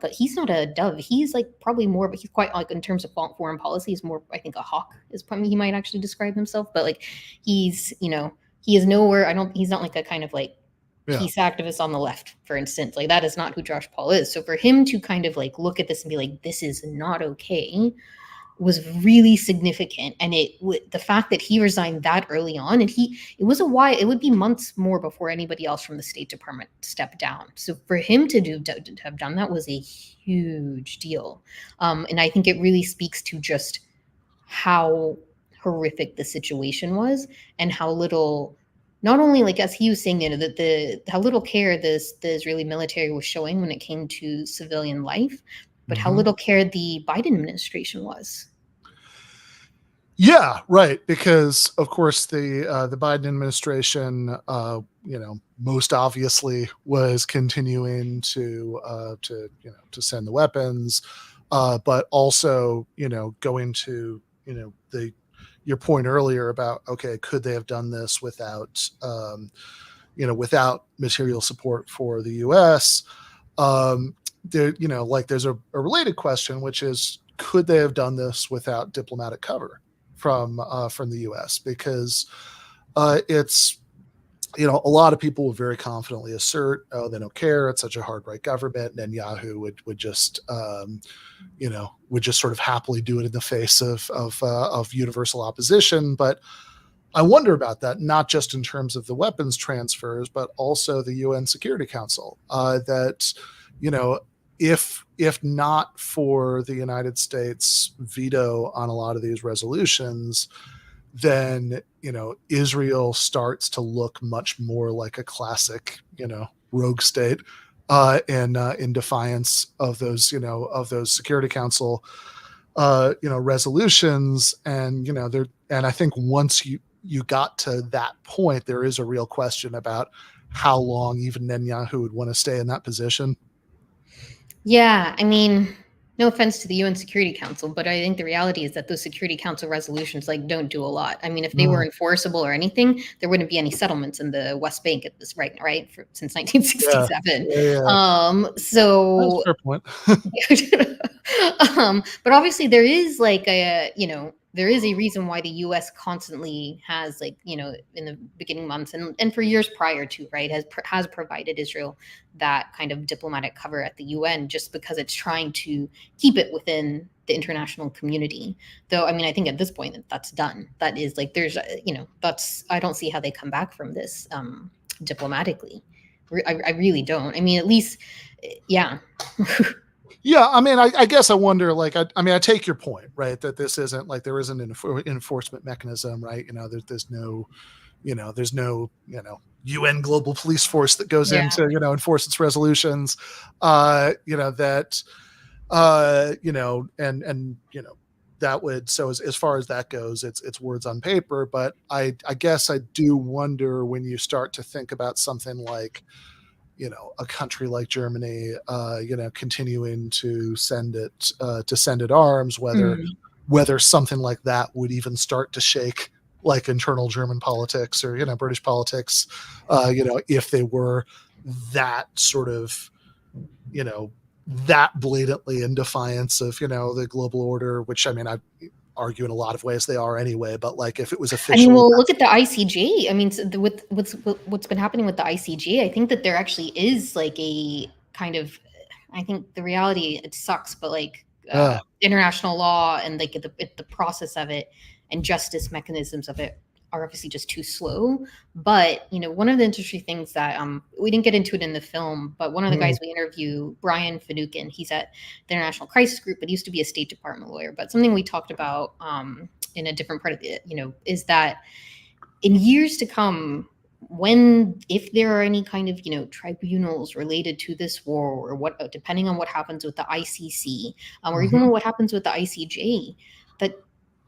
a dove. He's probably more, but he's quite in terms of foreign policy, he's more, I think, a hawk is probably he might actually describe himself. But he's, he is nowhere. He's not a kind of peace activist on the left, for instance. That is not who Josh Paul is. So for him to kind of look at this and be this is not okay, was really significant. And the fact that he resigned that early on, and it would be months more before anybody else from the State Department stepped down. So for him to have done that was a huge deal. And I think it really speaks to just how horrific the situation was, and how little, not only as he was saying, how little care the Israeli military was showing when it came to civilian life, but how little care the Biden administration was. Yeah, right. Because of course the Biden administration, most obviously was continuing to send the weapons, but also going to your point earlier about, okay, could they have done this without without material support for the U.S. There's a related question, which is, could they have done this without diplomatic cover from the U.S.? Because it's a lot of people will very confidently assert, oh, they don't care, it's such a hard right government, and Netanyahu would just sort of happily do it in the face of universal opposition. But I wonder about that, not just in terms of the weapons transfers, but also the UN Security Council. That if not for the United States veto on a lot of these resolutions, then Israel starts to look much more like a classic rogue state, in defiance of those Security Council resolutions. And I think once you got to that point, there is a real question about how long even Netanyahu would want to stay in that position. Yeah, I mean, no offense to the UN Security Council, but I think the reality is that those Security Council resolutions don't do a lot. I mean, if they were enforceable or anything, there wouldn't be any settlements in the West Bank at this right, since 1967. Yeah. So fair point. But obviously there is there is a reason why the U.S. constantly has in the beginning months and for years prior to, has provided Israel that kind of diplomatic cover at the UN, just because it's trying to keep it within the international community. Though, I mean, I think at this point that's done. That is there's, I don't see how they come back from this diplomatically. I really don't. I mean, at least, yeah. Yeah, I mean, I guess I wonder, I take your point, right? That this isn't there isn't an enforcement mechanism, right? There's no UN global police force that goes in to, enforce its resolutions, that would, so as far as that goes, it's words on paper. But I guess I do wonder, when you start to think about something like, a country like Germany, continuing to send it arms, whether something like that would even start to shake internal German politics or British politics, if they were that sort of that blatantly in defiance of the global order, which, I mean, I argue in a lot of ways they are anyway, but if it was official. I mean, well, look at the ICJ. I mean, with what's been happening with the ICJ, I think that there actually is a kind of, I think the reality, it sucks, but international law and the process of it and justice mechanisms of it are obviously just too slow. But one of the interesting things that we didn't get into it in the film, but one of the guys we interview, Brian Finucane, he's at the International Crisis Group, but he used to be a State Department lawyer. But something we talked about in a different part of it, is that in years to come, if there are any kind of tribunals related to this war, or what, depending on what happens with the ICC, or even what happens with the ICJ, that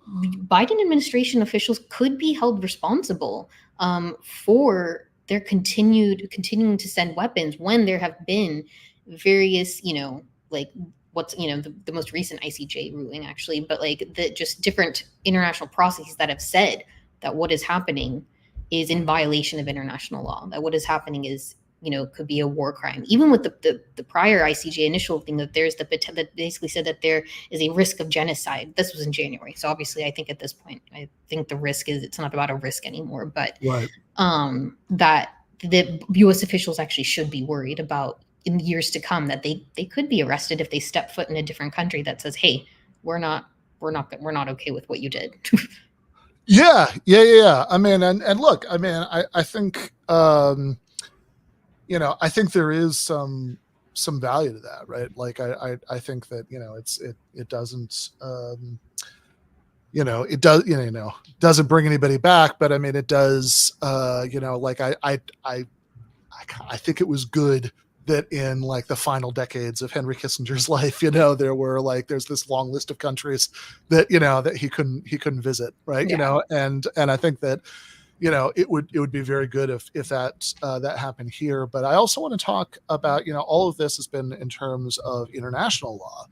Biden administration officials could be held responsible for their continuing to send weapons, when there have been various, what's the most recent ICJ ruling, actually, but the just different international processes that have said that what is happening is in violation of international law, that what is happening is could be a war crime. Even with the prior ICJ initial thing, that there's that basically said that there is a risk of genocide. This was in January. So obviously I think at this point, I think the risk is, it's not about a risk anymore, but that the US officials actually should be worried about, in years to come, that they could be arrested if they step foot in a different country that says, hey, we're not okay with what you did. Yeah. I mean, and look, I mean, I think, I think there is some value to that, right? I think that, it doesn't, it does, doesn't bring anybody back, but I mean, it does, I think it was good that in like the final decades of Henry Kissinger's life, there's this long list of countries that, that he couldn't visit. Right. Yeah. And I think that, it would be very good if that happened here. But I also want to talk about, all of this has been in terms of international law,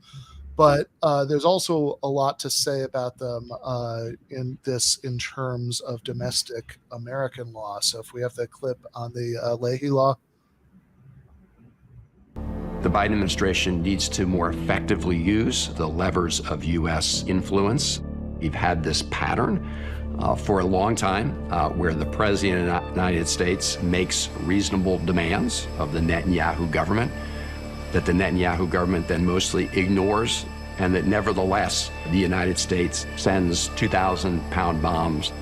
but there's also a lot to say about them in terms of domestic American law. So if we have the clip on the Leahy law. The Biden administration needs to more effectively use the levers of U.S. influence. We've had this pattern for a long time where the President of the United States makes reasonable demands of the Netanyahu government that the Netanyahu government then mostly ignores, and that nevertheless the United States sends 2,000-pound bombs.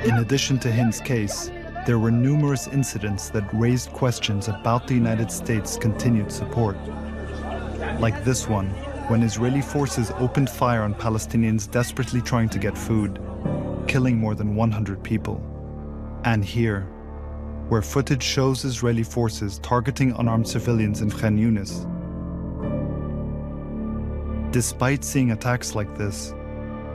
In addition to Hind's case, there were numerous incidents that raised questions about the United States' continued support. Like this one, when Israeli forces opened fire on Palestinians desperately trying to get food, killing more than 100 people. And here, where footage shows Israeli forces targeting unarmed civilians in Khan Yunis. Despite seeing attacks like this,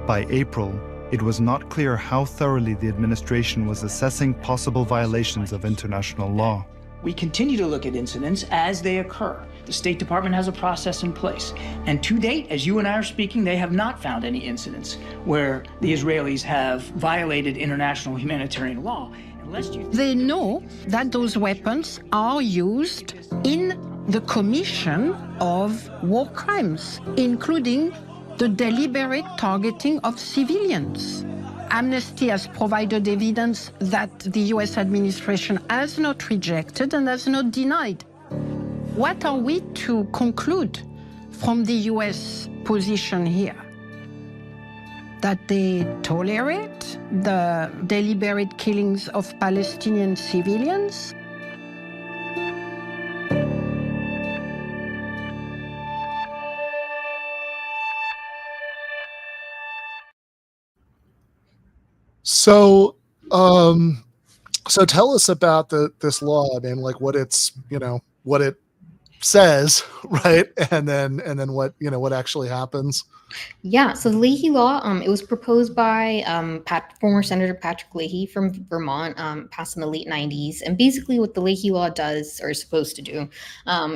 by April, it was not clear how thoroughly the administration was assessing possible violations of international law. We continue to look at incidents as they occur. The State Department has a process in place. And to date, as you and I are speaking, they have not found any incidents where the Israelis have violated international humanitarian law. They know that those weapons are used in the commission of war crimes, including the deliberate targeting of civilians. Amnesty has provided evidence that the US administration has not rejected and has not denied. What are we to conclude from the US position here? That they tolerate the deliberate killings of Palestinian civilians? So tell us about this law. I mean, like what it's, what it says, right? And then what actually happens. Yeah, so the Leahy law, it was proposed by former Senator Patrick Leahy from Vermont, passed in the late 90s. And basically what the Leahy law does, or is supposed to do,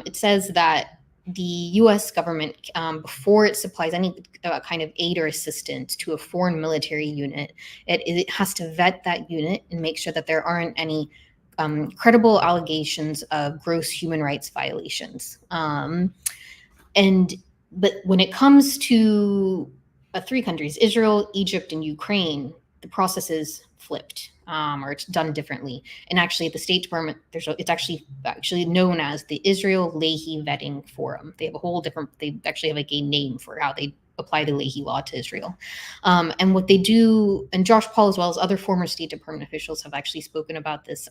it says that the U.S. government, before it supplies any kind of aid or assistance to a foreign military unit, it has to vet that unit and make sure that there aren't any credible allegations of gross human rights violations. But when it comes to three countries, Israel, Egypt, and Ukraine, the process is flipped, or it's done differently. And actually, at the State Department, it's actually known as the Israel Leahy Vetting Forum. They have a whole different. They actually have like a name for how they apply the Leahy law to Israel. And what they do, and Josh Paul as well as other former State Department officials have actually spoken about this,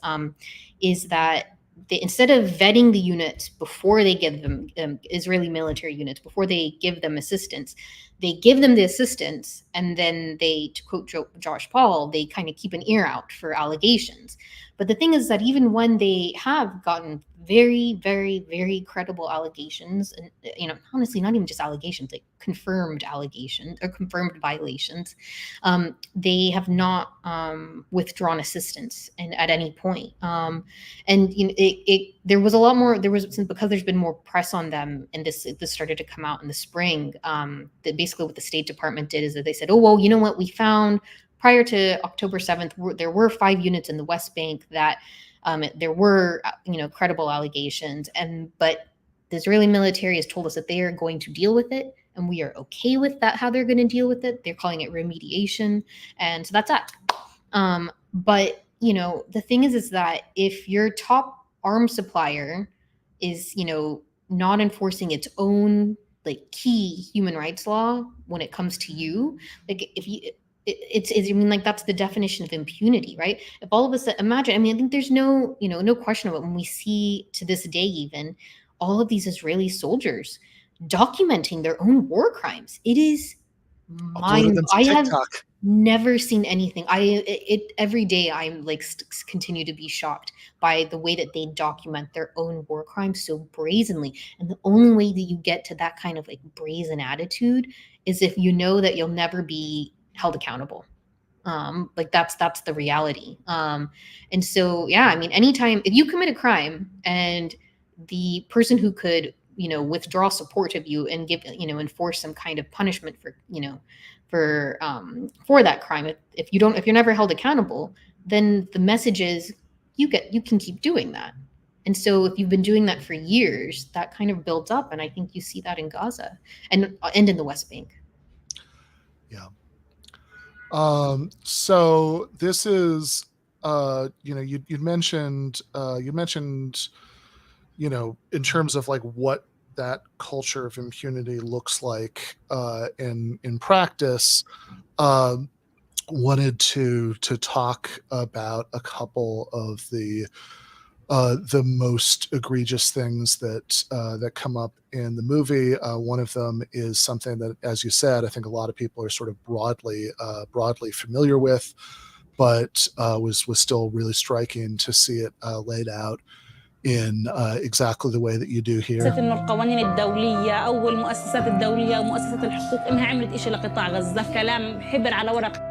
is that instead of vetting the units before they give them Israeli military units, before they give them assistance, they give them the assistance, and then they, to quote Josh Paul, they kind of keep an ear out for allegations. But the thing is that even when they have gotten very, very, very credible allegations, and honestly, not even just allegations, like confirmed allegations or confirmed violations, they have not withdrawn assistance at any point. There was a lot more. Because there's been more press on them, and this started to come out in the spring. That basically what the State Department did is that they said, "Oh well, you know what? We found prior to October 7th, there were 5 units in the West Bank that." There were, credible allegations, but the Israeli military has told us that they are going to deal with it, and we are okay with that, how they're going to deal with it. They're calling it remediation, and so that's that. But, the thing is that if your top arms supplier is, not enforcing its own, key human rights law when it comes to you, that's the definition of impunity, right? If all of us imagine, I think there's no question about when we see to this day, even all of these Israeli soldiers documenting their own war crimes. It is Upload them to TikTok. Never seen anything. Every day I'm like continue to be shocked by the way that they document their own war crimes so brazenly. And the only way that you get to that kind of like brazen attitude is if you know that you'll never be held accountable. Like that's the reality. And so yeah, I mean, anytime if you commit a crime and the person who could, withdraw support of you and give, enforce some kind of punishment for, for that crime, if you're never held accountable, then the message is you can keep doing that. And so if you've been doing that for years, that kind of builds up, and I think you see that in Gaza and in the West Bank. Yeah. So this is, you mentioned, in terms of like what that culture of impunity looks like in practice. Wanted to talk about a couple of the most egregious things that come up in the movie. One of them is something that, as you said, I think a lot of people are sort of broadly familiar with, but was still really striking to see it laid out in exactly the way that you do here. إنه القوانين الدولية أو المؤسسات الدولية أو مؤسسات الحقوق إنها عملت إشي لقطاع غزة، كلام حبر على ورق.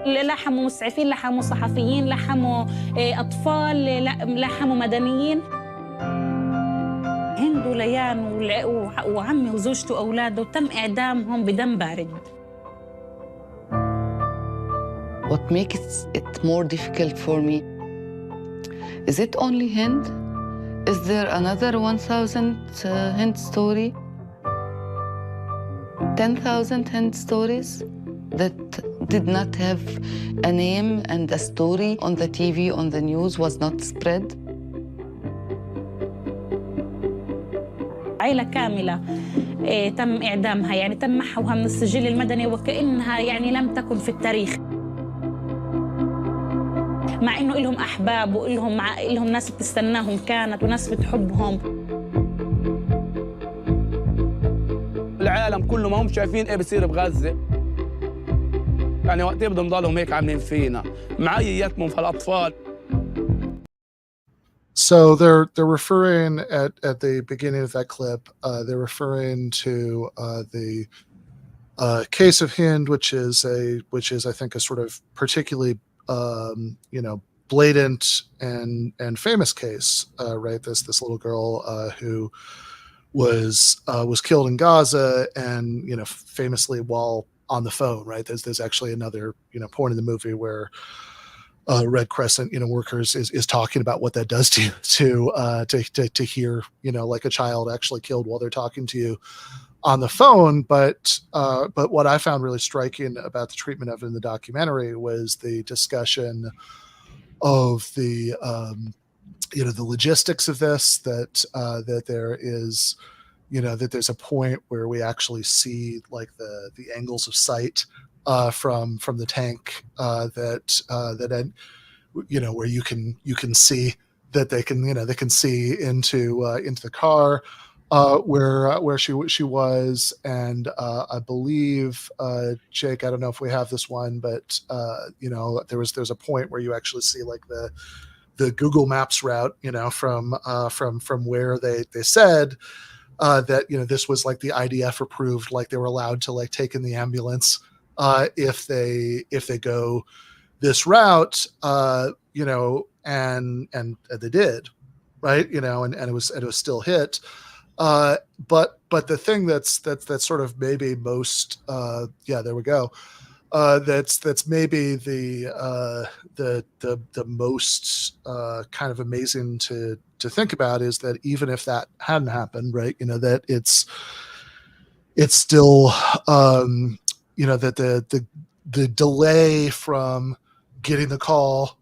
لحموا مسعفين، لحموا صحفيين، لحموا أطفال، لحموا مدنيين. هند وليان وعمي وزوجته وأولاده تم إعدامهم بدم بارد. What makes it more difficult for me? Is it only Hind? Is there another 1,000 Hind story? 10,000 Hind stories that did not have a name and a story on the TV, on the news, was not spread? عائلة كاملة تم إعدامها، يعني تم محوها من السجل المدني وكأنها يعني لم تكن في التاريخ. مع إنه إلهم أحباب وإلهم ناس بتستناهم كانت وناس بتحبهم. العالم كله ما هم شايفين إيه بصير بغزة. يعني وقت بدهم ضلهم هيك عاملين فينا معي يتموا في الأطفال. So they're referring at the beginning of that clip. They're referring to the case of Hind, which is I think a sort of particularly blatant and famous case, right? This little girl who was killed in Gaza, and famously while on the phone, right? There's actually another point in the movie where Red Crescent workers is talking about what that does to hear like a child actually killed while they're talking to you on the phone. But what I found really striking about the treatment of it in the documentary was the discussion of the the logistics of this, that there is that there's a point where we actually see like the angles of sight from the tank that where you can see that they can see into the car where she was. And I believe Jake, I don't know if we have this one, but there's a point where you actually see like the Google Maps route from where they said that this was like the IDF approved, like they were allowed to like take in the ambulance if they go this route, and they did, right, and it was still hit. But the thing that's sort of maybe most there we go. That's maybe the most kind of amazing to think about is that even if that hadn't happened, right, that it's still that the delay from getting the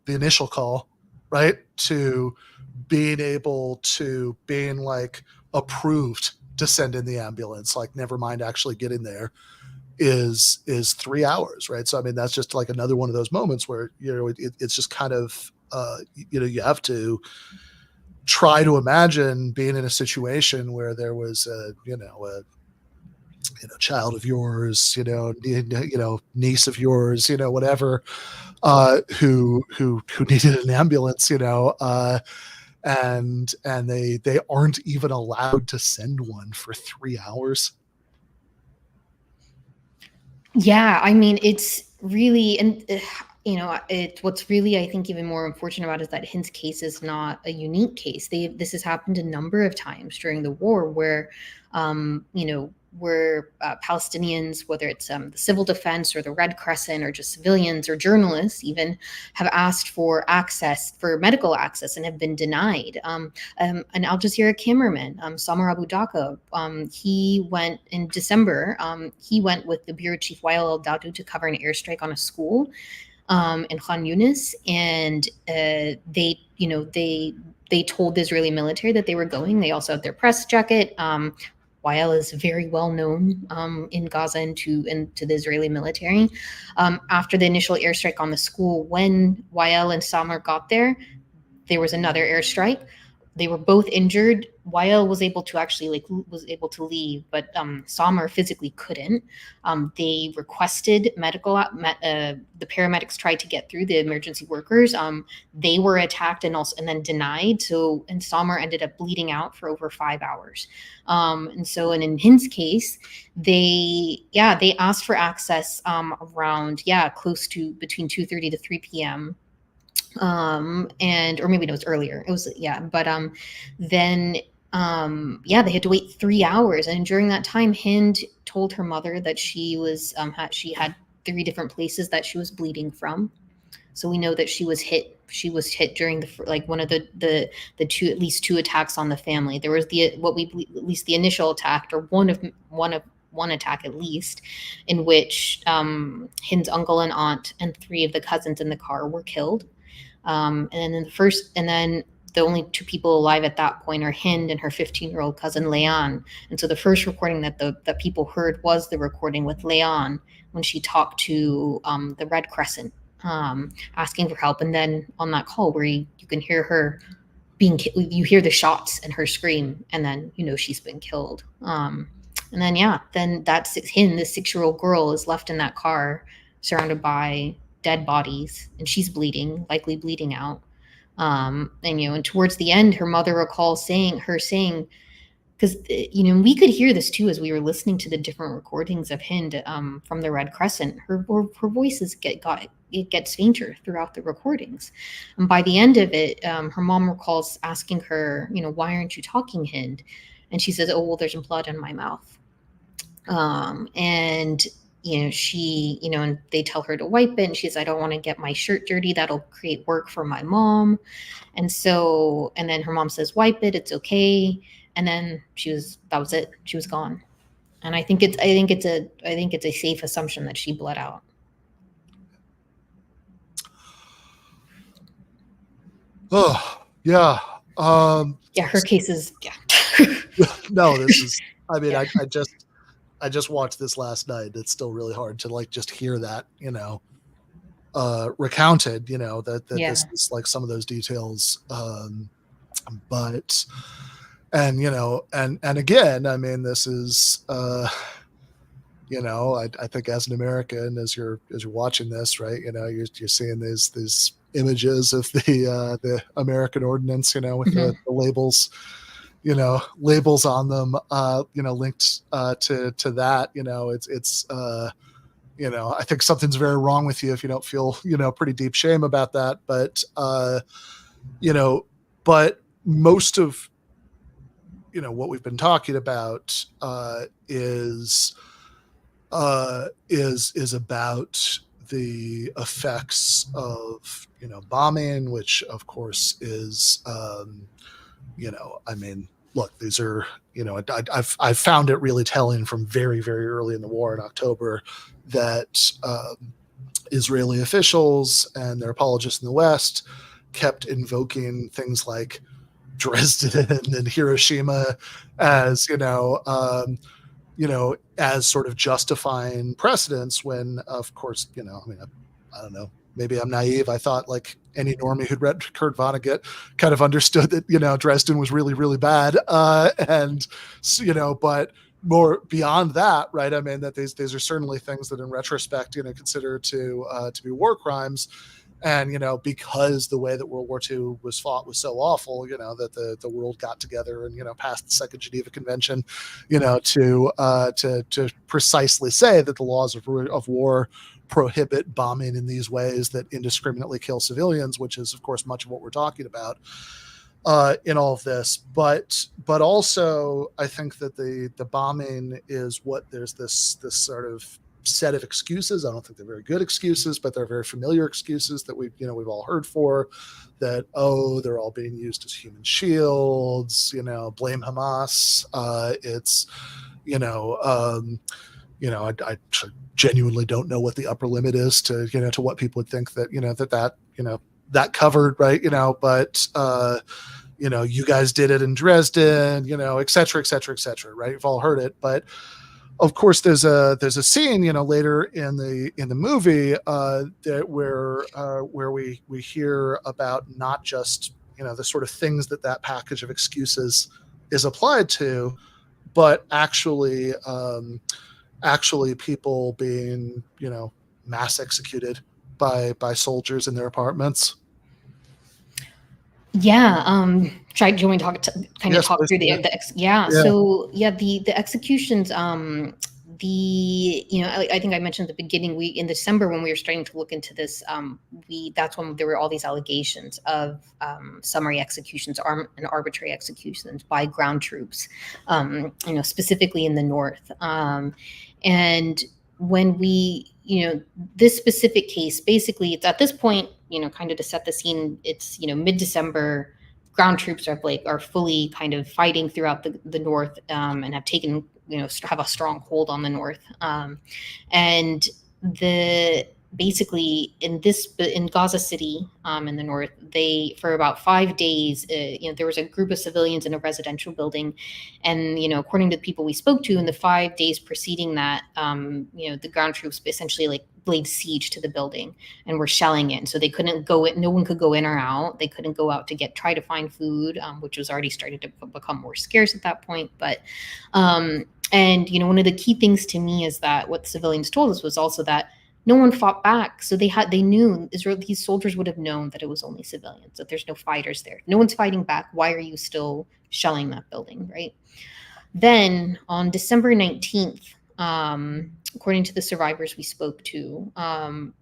initial call, right, to being able to being like approved to send in the ambulance, like never mind actually getting there, is 3 hours, right? So I mean that's just like another one of those moments where it's just kind of you have to try to imagine being in a situation where there was child of yours, niece of yours, whatever, who needed an ambulance, and they aren't even allowed to send one for 3 hours. Yeah, I mean, it's really, and what's really, I think, even more unfortunate about it is that Hind's case is not a unique case. This has happened a number of times during the war where, where Palestinians, whether it's the civil defense or the Red Crescent or just civilians or journalists even, have asked for medical access and have been denied. An Al Jazeera cameraman, Samar Abu Daqqa, he went in December, he went with the bureau chief Wael al-Dawdu to cover an airstrike on a school in Khan Yunis, and they told the Israeli military that they were going. They also had their press jacket. Wael is very well known in Gaza and to the Israeli military. After the initial airstrike on the school, when Wael and Samar got there, there was another airstrike. They were both injured. Wael was able to leave, but Samar physically couldn't. They requested the paramedics tried to get through, the emergency workers. They were attacked and then denied. And Samar ended up bleeding out for over 5 hours. And in Hind's case, they asked for access around close to between 2:30 to 3 p.m. Or maybe it was earlier. It was, but then they had to wait 3 hours. And during that time, Hind told her mother that she was, she had 3 different places that she was bleeding from. So we know that she was hit. She was hit during one of the two, at least 2 attacks on the family. There was at least the initial attack, or one attack at least, in which Hind's uncle and aunt and 3 of the cousins in the car were killed. And then the only 2 people alive at that point are Hind and her 15-year-old cousin Leon. And so the first recording that people heard was the recording with Leon when she talked to the Red Crescent, asking for help. And then on that call where you can hear her you hear the shots and her scream, and then she's been killed. And then that's Hind, this 6-year-old girl, is left in that car surrounded by dead bodies, and she's likely bleeding out. And towards the end, her mother recalls saying, because we could hear this too as we were listening to the different recordings of Hind from the Red Crescent. Her voices gets fainter throughout the recordings, and by the end of it, her mom recalls asking her, why aren't you talking, Hind? And she says, oh, well, there's blood in my mouth. And and they tell her to wipe it, and she says, I don't want to get my shirt dirty. That'll create work for my mom. And then her mom says, wipe it, it's okay. And then that was it. She was gone. And I think it's a safe assumption that she bled out. Oh, yeah. Her case is, No, this is, I mean, yeah. I just watched this last night. It's still really hard to just hear that, recounted, this is some of those details. But again, I mean, this is, I think as an American, as you're watching this, right, you're seeing these images of the American ordinance, with the labels, labels on them, linked to that. It's I think something's very wrong with you if you don't feel, pretty deep shame about that. But, but most of, what we've been talking about is about the effects of, bombing, which of course is, I mean, look, these are, I've found it really telling from very, very early in the war in October that Israeli officials and their apologists in the West kept invoking things like Dresden and Hiroshima as, as sort of justifying precedents when, of course, I don't know, maybe I'm naive. I thought any normie who'd read Kurt Vonnegut kind of understood that, Dresden was really, really bad. But more beyond that, right? I mean, that these are certainly things that in retrospect, consider to be war crimes. And, because the way that World War II was fought was so awful, that the world got together and, passed the Second Geneva Convention, to precisely say that the laws of war prohibit bombing in these ways that indiscriminately kill civilians, which is, of course, much of what we're talking about in all of this. But also, I think that the bombing is what there's this sort of set of excuses. I don't think they're very good excuses, but they're very familiar excuses that we've all heard for, that, they're all being used as human shields, blame Hamas. I genuinely don't know what the upper limit is to what people would think that that covered, right? But you guys did it in Dresden, et cetera, et cetera, et cetera, right? You've all heard it. But of course, there's a scene, later in the movie where we hear about not just the sort of things that package of excuses is applied to, but actually people being mass executed by soldiers in their apartments. Yeah. Do you want me to talk through the executions? I think I mentioned at the beginning, in December when we were starting to look into this, that's when there were all these allegations of summary executions and arbitrary executions by ground troops, specifically in the north. And when we, this specific case, basically it's at this point, kind of to set the scene, it's, mid-December, ground troops are fully kind of fighting throughout the north, and have taken, have a strong hold on the north. And basically in Gaza City, in the north, for about 5 days, there was a group of civilians in a residential building, and according to the people we spoke to, in the 5 days preceding that, the ground troops essentially laid siege to the building and were shelling it. So they couldn't go in, no one could go in or out. They couldn't go out to try to find food, which was already starting to become more scarce at that point. But and one of the key things to me is that what the civilians told us was also that no one fought back. So they knew these soldiers would have known that it was only civilians, that there's no fighters there. No one's fighting back. Why are you still shelling that building, right? Then on December 19th, according to the survivors we spoke to, dozens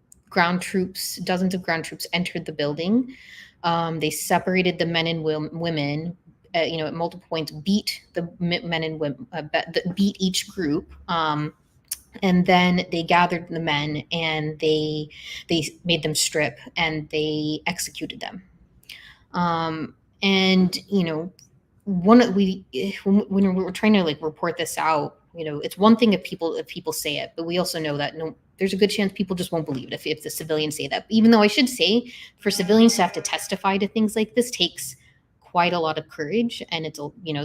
of ground troops entered the building. They separated the men and women, at multiple points, beat the men and women, beat each group. And then they gathered the men and they made them strip and they executed them. And when we were trying to report this out, it's one thing if people say it, but we also know that there's a good chance people just won't believe it if the civilians say that. Even though I should say, for civilians to have to testify to things like this takes quite a lot of courage, and it's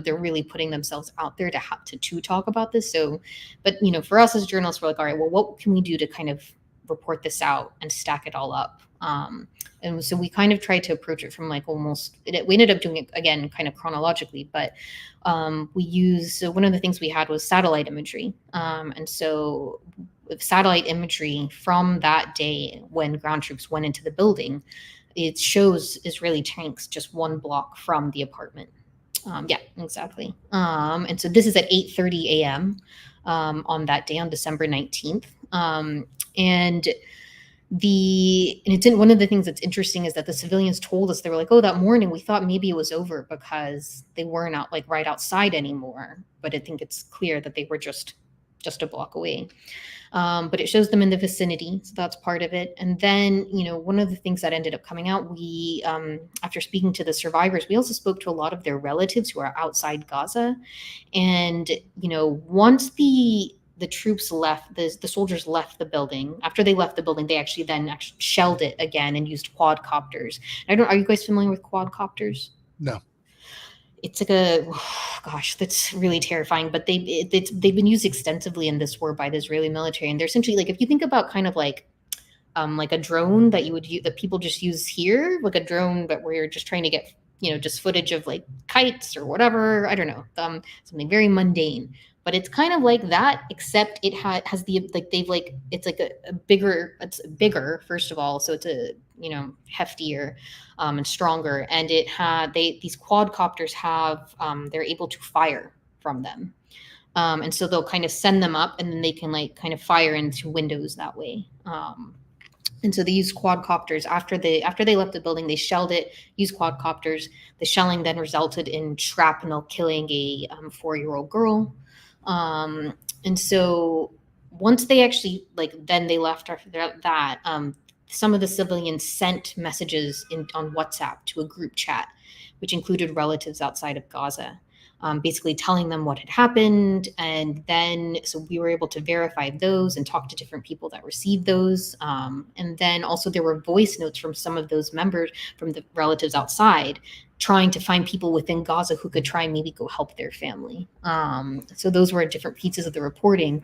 they're really putting themselves out there to talk about this. So, but for us as journalists, we're like, all right, well, what can we do to kind of report this out and stack it all up? And so we kind of tried to approach it from we ended up doing it again kind of chronologically, but so one of the things we had was satellite imagery, and so with satellite imagery from that day when ground troops went into the building, it shows Israeli tanks just 1 block from the apartment. Yeah, exactly. And so this is at 8:30 a.m. On that day, on December 19th. And one of the things that's interesting is that the civilians told us, they were like, oh, that morning we thought maybe it was over because they weren't out right outside anymore. But I think it's clear that they were just a block away. But it shows them in the vicinity, so that's part of it. And then, one of the things that ended up coming out, we, after speaking to the survivors, we also spoke to a lot of their relatives who are outside Gaza. And, once the troops left, the soldiers left the building, after they left the building, they actually shelled it again and used quadcopters. Are you guys familiar with quadcopters? No. It's that's really terrifying, but they've been used extensively in this war by the Israeli military. And they're essentially if you think about kind of like a drone that you would use, that people just use here, like a drone, but where you're just trying to get, just footage of kites or whatever, I don't know, something very mundane. but it's kind of like that, except it has the like they've like it's like a bigger. It's bigger first of all, so it's a heftier and stronger, and it had these quadcopters have they're able to fire from them, and so they'll kind of send them up, and then they can like kind of fire into windows that way. And so they used quadcopters after they left the building. They shelled it, used quadcopters. The shelling then resulted in shrapnel killing a 4-year-old girl. And so once they actually then they left after that. Some of the civilians sent messages on WhatsApp to a group chat, which included relatives outside of Gaza. Basically telling them what had happened. And then, so we were able to verify those and talk to different people that received those. And then also there were voice notes from some of those members, from the relatives outside, trying to find people within Gaza who could try and maybe go help their family. So those were different pieces of the reporting.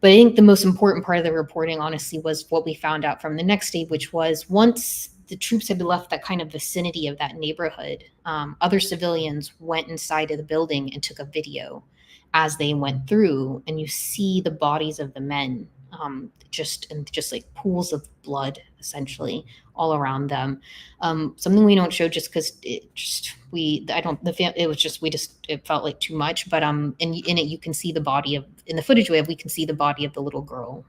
But I think the most important part of the reporting, honestly, was what we found out from the next day, which was once the troops had left that kind of vicinity of that neighborhood, other civilians went inside of the building and took a video as they went through, and you see the bodies of the men just like pools of blood essentially all around them. Something we don't show just because it felt like too much, but in it you can see the body of, in the footage we can see the body of the little girl,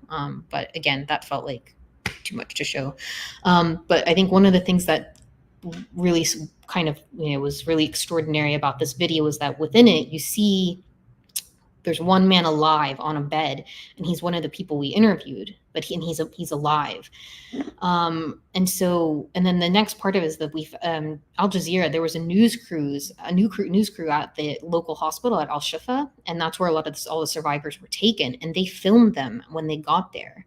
but again that felt like too much to show. But I think one of the things that really kind of was really extraordinary about this video was that within it you see there's one man alive on a bed, and he's one of the people we interviewed, but he's alive. And then the next part of it is that Al Jazeera, there was a new news crew at the local hospital at Al Shifa, and that's where all the survivors were taken, and they filmed them when they got there.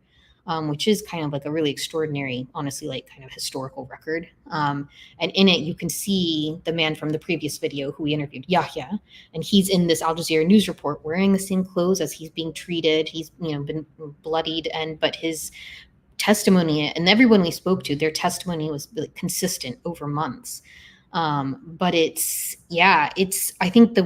Which is kind of like a really extraordinary, honestly, like kind of historical record. And in it, you can see the man from the previous video who we interviewed, Yahya, and he's in this Al Jazeera news report wearing the same clothes as he's being treated. He's been bloodied, but his testimony, and everyone we spoke to, their testimony was like consistent over months. But I think that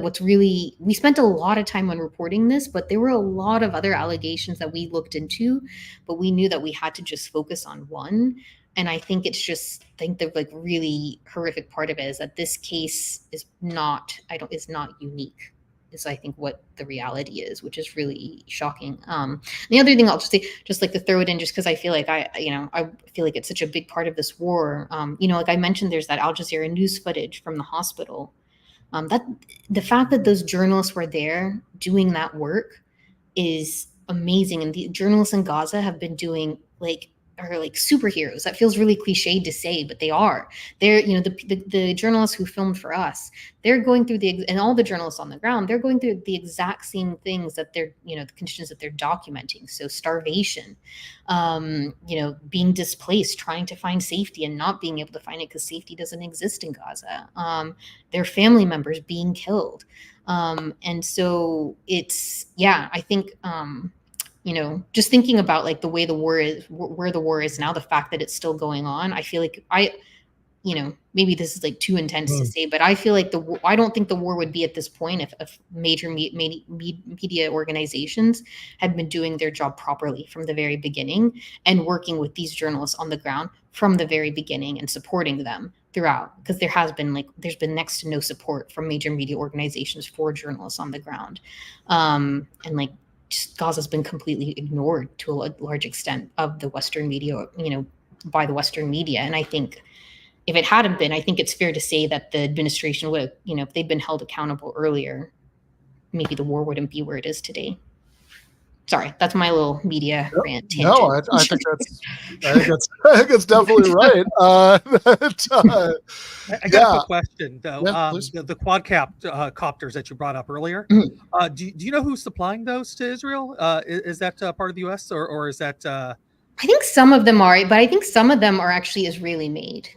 we spent a lot of time on reporting this, but there were a lot of other allegations that we looked into, but we knew that we had to just focus on one. And I think the like really horrific part of it is that this case is not unique, is I think what the reality is, which is really shocking. The other thing I'll just say, just like to throw it in, just because I feel like I feel like it's such a big part of this war. Like I mentioned, there's that Al Jazeera news footage from the hospital. That the fact that those journalists were there doing that work is amazing, and the journalists in Gaza have been doing are like superheroes. That feels really cliched to say, but they are. They're, the journalists who filmed for us, they're going through and all the journalists on the ground, they're going through the exact same things that they're, the conditions that they're documenting. So starvation, being displaced, trying to find safety and not being able to find it because safety doesn't exist in Gaza. Their family members being killed. And so I think, just thinking about like the way the war is, where the war is now, the fact that it's still going on, I feel like maybe this is like too intense to say, but I feel like I don't think the war would be at this point if major media organizations had been doing their job properly from the very beginning and working with these journalists on the ground from the very beginning and supporting them throughout, because there's been next to no support from major media organizations for journalists on the ground. Gaza's been completely ignored to a large extent of the Western media, by the Western media. And I think if it hadn't been, I think it's fair to say that the administration would have, if they'd been held accountable earlier, maybe the war wouldn't be where it is today. Sorry, that's my little media rant tangent. No, I think that's definitely right. I got a question though. The quadcopters that you brought up earlier. Mm-hmm. Do you know who's supplying those to Israel? Is that part of the U.S. or is that? I think some of them are, but I think some of them are actually Israeli made.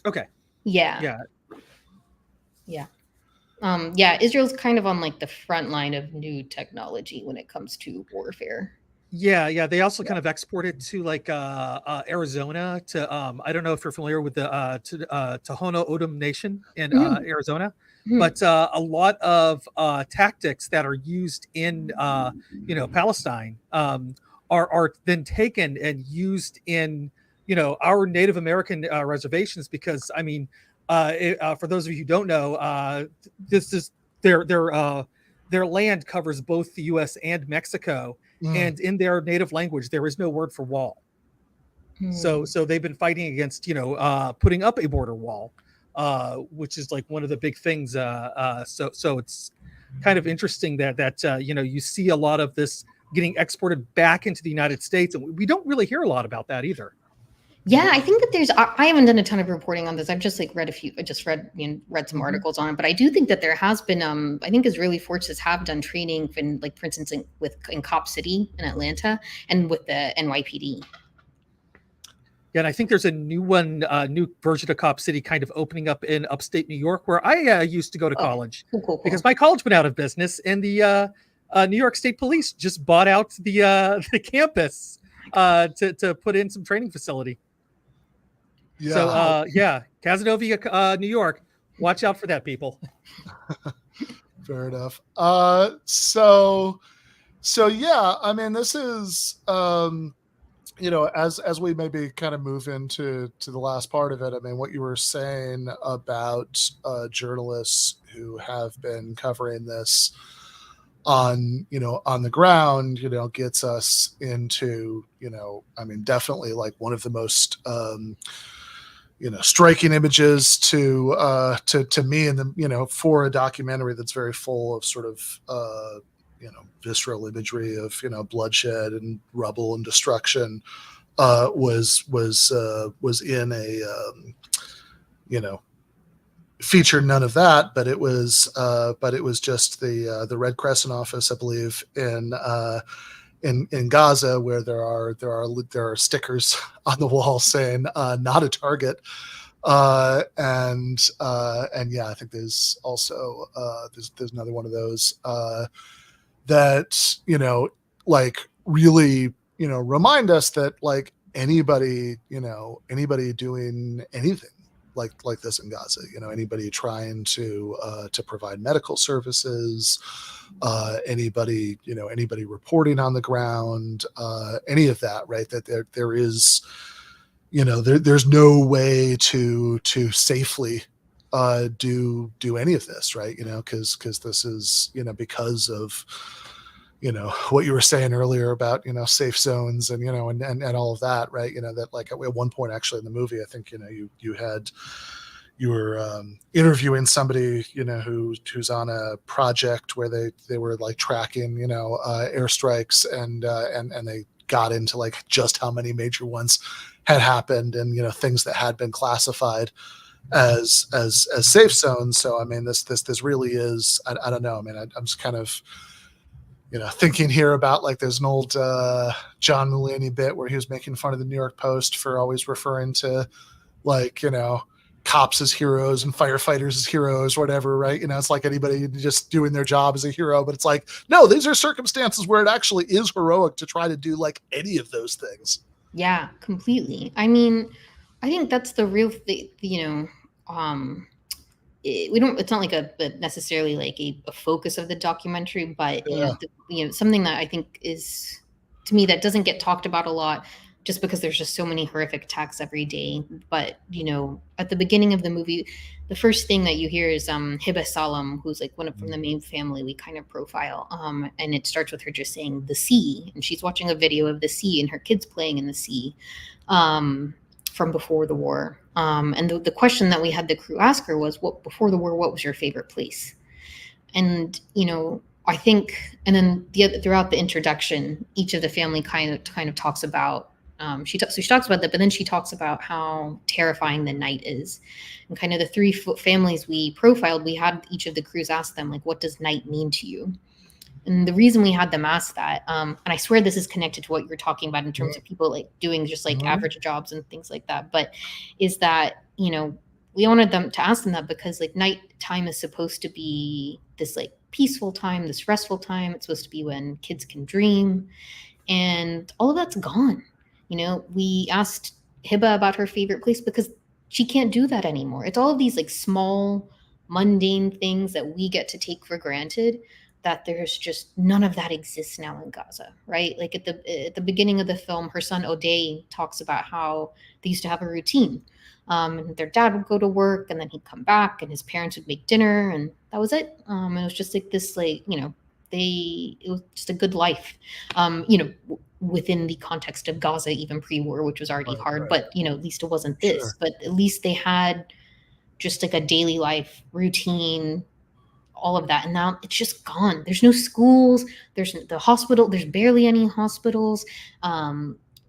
Okay. Yeah. Israel's kind of on like the front line of new technology when it comes to warfare. Yeah. They also kind of exported to like Arizona to I don't know if you're familiar with the Tohono O'odham Nation in Arizona, but a lot of tactics that are used in Palestine are then taken and used in our Native American reservations, because I mean for those of you who don't know, this is their land covers both the U.S. and Mexico. And in their native language, there is no word for wall. So they've been fighting against, putting up a border wall, which is like one of the big things. So it's kind of interesting that you see a lot of this getting exported back into the United States, and we don't really hear a lot about that either. Yeah, I think that I haven't done a ton of reporting on this. I've just read read some articles on it, but I do think that there has been, I think Israeli forces have done training in, like, for instance, in Cop City in Atlanta and with the NYPD. Yeah, and I think there's a new version of Cop City kind of opening up in upstate New York, where I used to go to college. Cool. Because my college went out of business, and the New York State Police just bought out the campus to put in some training facility. Yeah. So Casanova, New York, watch out for that, people. Fair enough. So yeah, I mean, this is as we maybe kind of move into the last part of it. I mean, what you were saying about journalists who have been covering this on the ground, gets us into, I mean, definitely like one of the most striking images to me, and for a documentary that's very full of sort of visceral imagery of bloodshed and rubble and destruction, was in a featured none of that, but it was just the Red Crescent office, I believe, in Gaza, where there are stickers on the wall saying "not a target," and yeah, I think there's also there's another one of those that really remind us that like anybody doing anything like this in Gaza, anybody trying to provide medical services, anybody reporting on the ground, any of that, right? That there is, there's no way to safely do any of this, right? Because this is, because of, what you were saying earlier about, safe zones and, and all of that, right? That like at one point actually in the movie, I think, you were interviewing somebody, who's on a project where they were like tracking, airstrikes and they got into like just how many major ones had happened and, things that had been classified as safe zones. So, I mean, this really is, I don't know. I mean, I'm just kind of, thinking here about like there's an old John Mulaney bit where he was making fun of the New York Post for always referring to like, cops as heroes and firefighters as heroes, whatever, right? It's like anybody just doing their job as a hero, but it's like, no, these are circumstances where it actually is heroic to try to do like any of those things. Yeah, completely. I mean, I think that's the real thing, it's not like necessarily like a focus of the documentary, but something that I think is, to me, that doesn't get talked about a lot just because there's just so many horrific attacks every day. But at the beginning of the movie, the first thing that you hear is Hiba Salam, who's like from the main family we kind of profile, and it starts with her just saying the sea, and she's watching a video of the sea and her kids playing in the sea from before the war. And the question that we had the crew ask her was, before the war, what was your favorite place? And, I think, and then throughout the introduction, each of the family kind of talks about, she talks about that, but then she talks about how terrifying the night is. And kind of the three families we profiled, we had each of the crews ask them, like, what does night mean to you? And the reason we had them ask that, and I swear this is connected to what you're talking about in terms of people like doing just like average jobs and things like that, but is that, we wanted them to ask them that because like nighttime is supposed to be this like peaceful time, this restful time. It's supposed to be when kids can dream. and all of that's gone. You know, we asked Hiba about her favorite place because she can't do that anymore. It's all of these like small, mundane things that we get to take for granted, that there's just none of that exists now in Gaza, right? Like at the beginning of the film, her son O'Day talks about how they used to have a routine. And their dad would go to work, and then he'd come back, and his parents would make dinner, and that was it. And it was just like this, like, you know, it was just a good life, you know, within the context of Gaza, even pre-war, which was already hard. Right. But you know, at least it wasn't this. Sure. But at least they had just like a daily life routine, all of that. And now it's just gone. There's no schools. There's the hospital. There's barely any hospitals.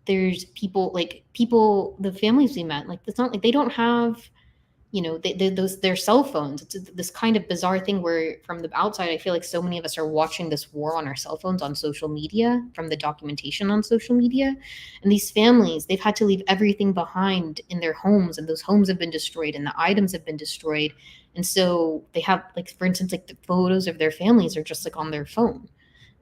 There's people, the families we met, like, it's not like they don't have, you know, their cell phones. It's this kind of bizarre thing where from the outside, I feel like so many of us are watching this war on our cell phones on social media, from the documentation on social media. And these families, they've had to leave everything behind in their homes, and those homes have been destroyed and the items have been destroyed. And so they have, like, for instance, like the photos of their families are just like on their phone.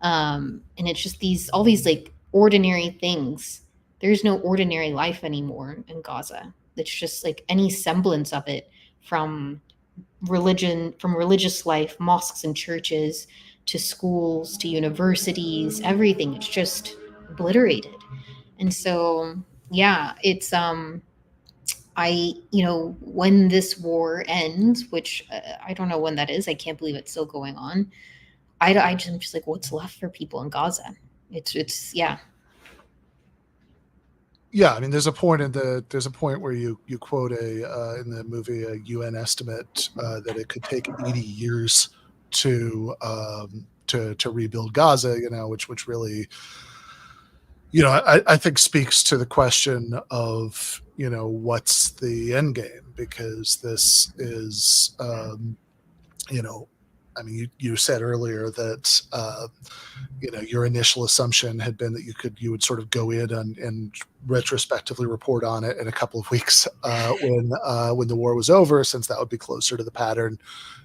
And it's just all these like ordinary things. There's no ordinary life anymore in Gaza. It's just like any semblance of it, from religion, from religious life, mosques and churches, to schools, to universities, everything. It's just obliterated. And so, yeah, it's, you know, when this war ends, which I don't know when that is. I can't believe it's still going on. I'm just like, what's left for people in Gaza? It's yeah. Yeah, I mean, there's a point where you quote in the movie a UN estimate that it could take 80 years to rebuild Gaza. You know, which really, you know, I think speaks to the question of, you know, what's the end game, because this is, you know, I mean, you said earlier that, you know, your initial assumption had been that you would sort of go in and retrospectively report on it in a couple of weeks when the war was over, since that would be closer to the pattern,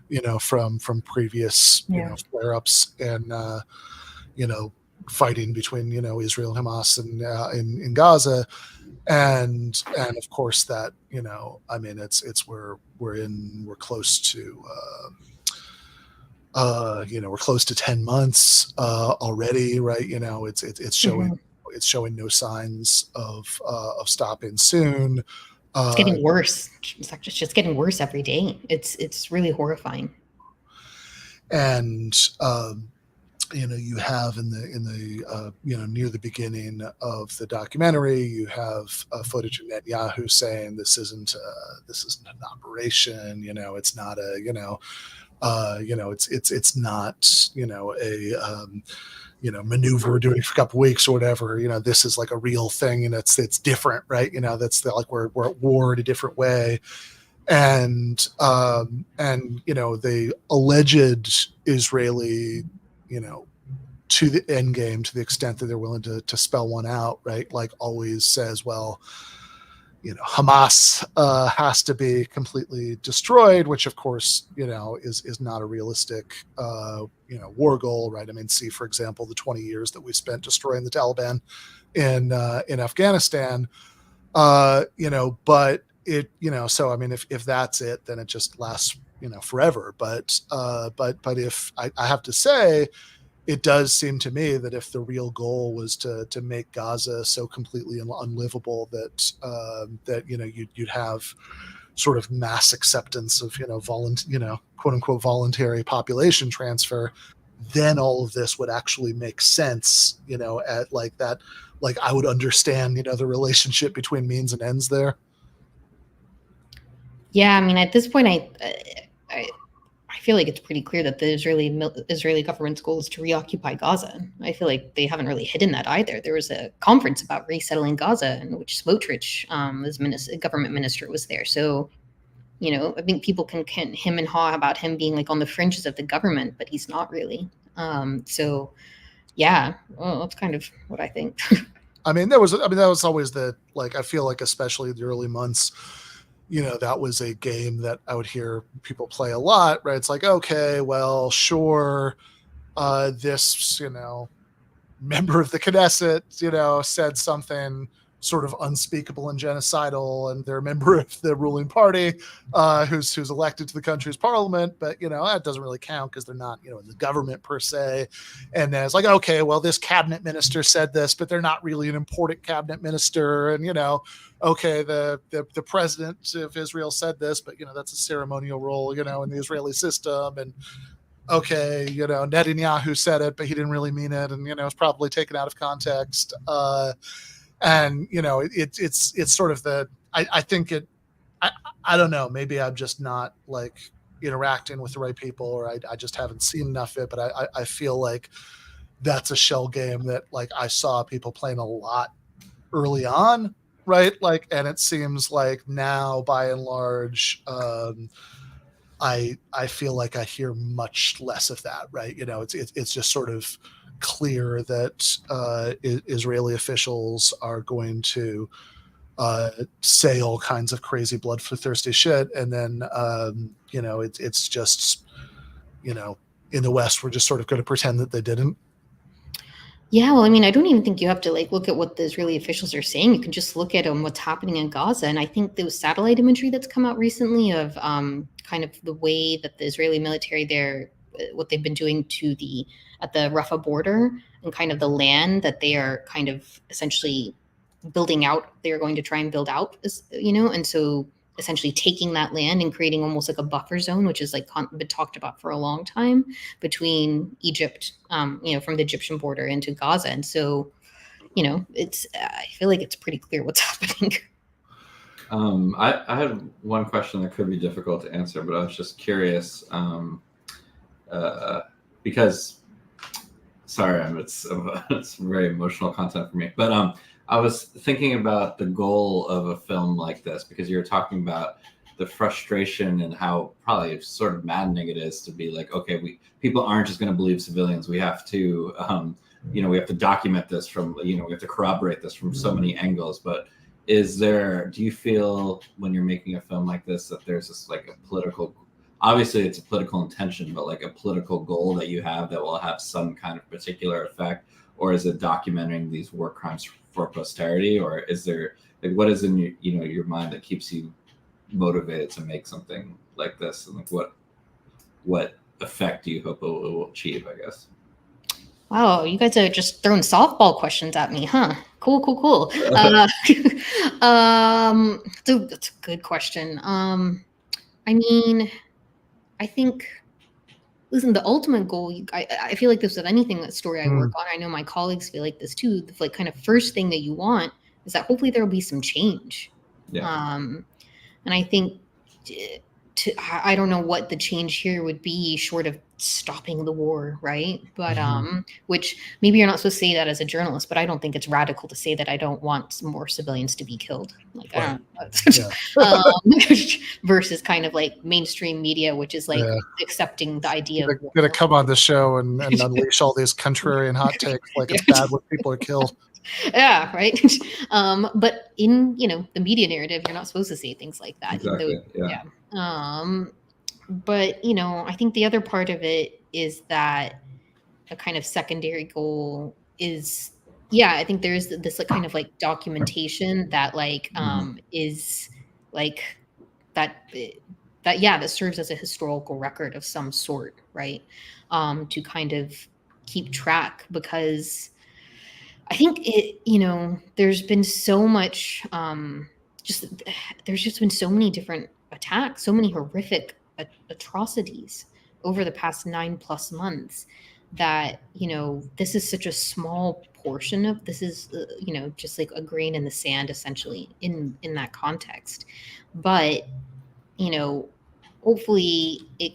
you know, from previous, you know, flare-ups and, you know, fighting between, you know, Israel and Hamas and in Gaza. And of course that, you know, I mean, we're close to, you know, we're close to 10 months already, right? You know, it's showing no signs of stopping soon. It's getting worse. It's just getting worse every day. It's really horrifying. And you know, you have in the you know, near the beginning of the documentary, you have footage of Netanyahu saying this isn't an operation. You know, it's not a, you know, it's not, you know, a you know, maneuver we're doing for a couple of weeks or whatever. You know, this is like a real thing, and it's different, right? You know, that's like we're at war in a different way. And you know, the alleged Israeli, you know, to the end game, to the extent that they're willing to spell one out, right? Like always says, well, you know, Hamas has to be completely destroyed, which of course, you know, is not a realistic, you know, war goal, right? I mean, see, for example, the 20 years that we spent destroying the Taliban in Afghanistan, you know, but it, you know, so, I mean, if that's it, then it just lasts, you know, forever. But if I have to say, it does seem to me that if the real goal was to make Gaza so completely unlivable that that, you know, you'd have sort of mass acceptance of, you know, quote unquote voluntary population transfer, then all of this would actually make sense, you know, at like that, like I would understand, you know, the relationship between means and ends there. Yeah, I mean, at this point, I feel like it's pretty clear that the Israeli government's goal is to reoccupy Gaza. I feel like they haven't really hidden that either. There was a conference about resettling Gaza in which Smotrich, as government minister, was there. So, you know, I think people can him and haw about him being like on the fringes of the government, but he's not really. So, yeah, well, that's kind of what I think. I mean, that was always the, like, I feel like especially in the early months, you know, that was a game that I would hear people play a lot, right? It's like, okay, well, sure, this, you know, member of the Knesset, said something sort of unspeakable and genocidal, and they're a member of the ruling party who's elected to the country's parliament, but that doesn't really count because they're not in the government per se. And then it's like, okay, well, this cabinet minister said this, but they're not really an important cabinet minister. And okay, the president of Israel said this, but that's a ceremonial role in the Israeli system. And okay, Netanyahu said it, but he didn't really mean it, and it's probably taken out of context. And it's sort of I think I don't know, maybe I'm just not like interacting with the right people, or I just haven't seen enough of it, but I feel like that's a shell game that like I saw people playing a lot early on, right? Like, and it seems like now by and large, I feel like I hear much less of that, right? It's just sort of clear that Israeli officials are going to say all kinds of crazy bloodthirsty shit, and then it's just in the West we're just sort of going to pretend that they didn't. Yeah, well, I mean, I don't even think you have to look at what the Israeli officials are saying. You can just look at what's happening in Gaza, and I think those satellite imagery that's come out recently of kind of the way that the Israeli military there, what they've been doing at the Rafah border, and kind of the land that they are kind of essentially building out. They're going to try and build out, and so essentially taking that land and creating almost like a buffer zone, which is been talked about for a long time between Egypt, from the Egyptian border into Gaza. And so, I feel like it's pretty clear what's happening. I had one question that could be difficult to answer, but I was just curious, because, sorry, it's very emotional content for me, but I was thinking about the goal of a film like this, because you're talking about the frustration and how probably sort of maddening it is to be like, okay, people aren't just going to believe civilians. We have to, we have to document this from, we have to corroborate this from so many angles. But do you feel when you're making a film like this that there's this like a political, obviously it's a political intention, but like a political goal that you have that will have some kind of particular effect? Or is it documenting these war crimes for posterity? Or is there, like, what is in your mind that keeps you motivated to make something like this? And like, what effect do you hope it will achieve, I guess? Wow, you guys are just throwing softball questions at me, huh? Cool. That's a good question. I mean, I think, listen, the ultimate goal, I feel like this with anything, that story I work on, I know my colleagues feel like this too, the kind of first thing that you want is that hopefully there will be some change. Yeah. And I think I don't know what the change here would be short of stopping the war, right? But which maybe you're not supposed to say that as a journalist, but I don't think it's radical to say that I don't want some more civilians to be killed. Like, I don't know. Versus kind of like mainstream media, which is like accepting the idea of gonna come on the show and unleash all these contrarian hot takes like it's bad when people are killed. Yeah, right. But in the media narrative, you're not supposed to say things like that. Exactly. Yeah. But I think the other part of it is that a kind of secondary goal is, I think there's this like kind of like documentation that like is like that serves as a historical record of some sort, right? To kind of keep track, because I think there's been so much, there's just been so many different attacks, so many horrific atrocities over the past 9+ months that, this is such a small portion of, this is, just like a grain in the sand, essentially, in that context. But, hopefully it,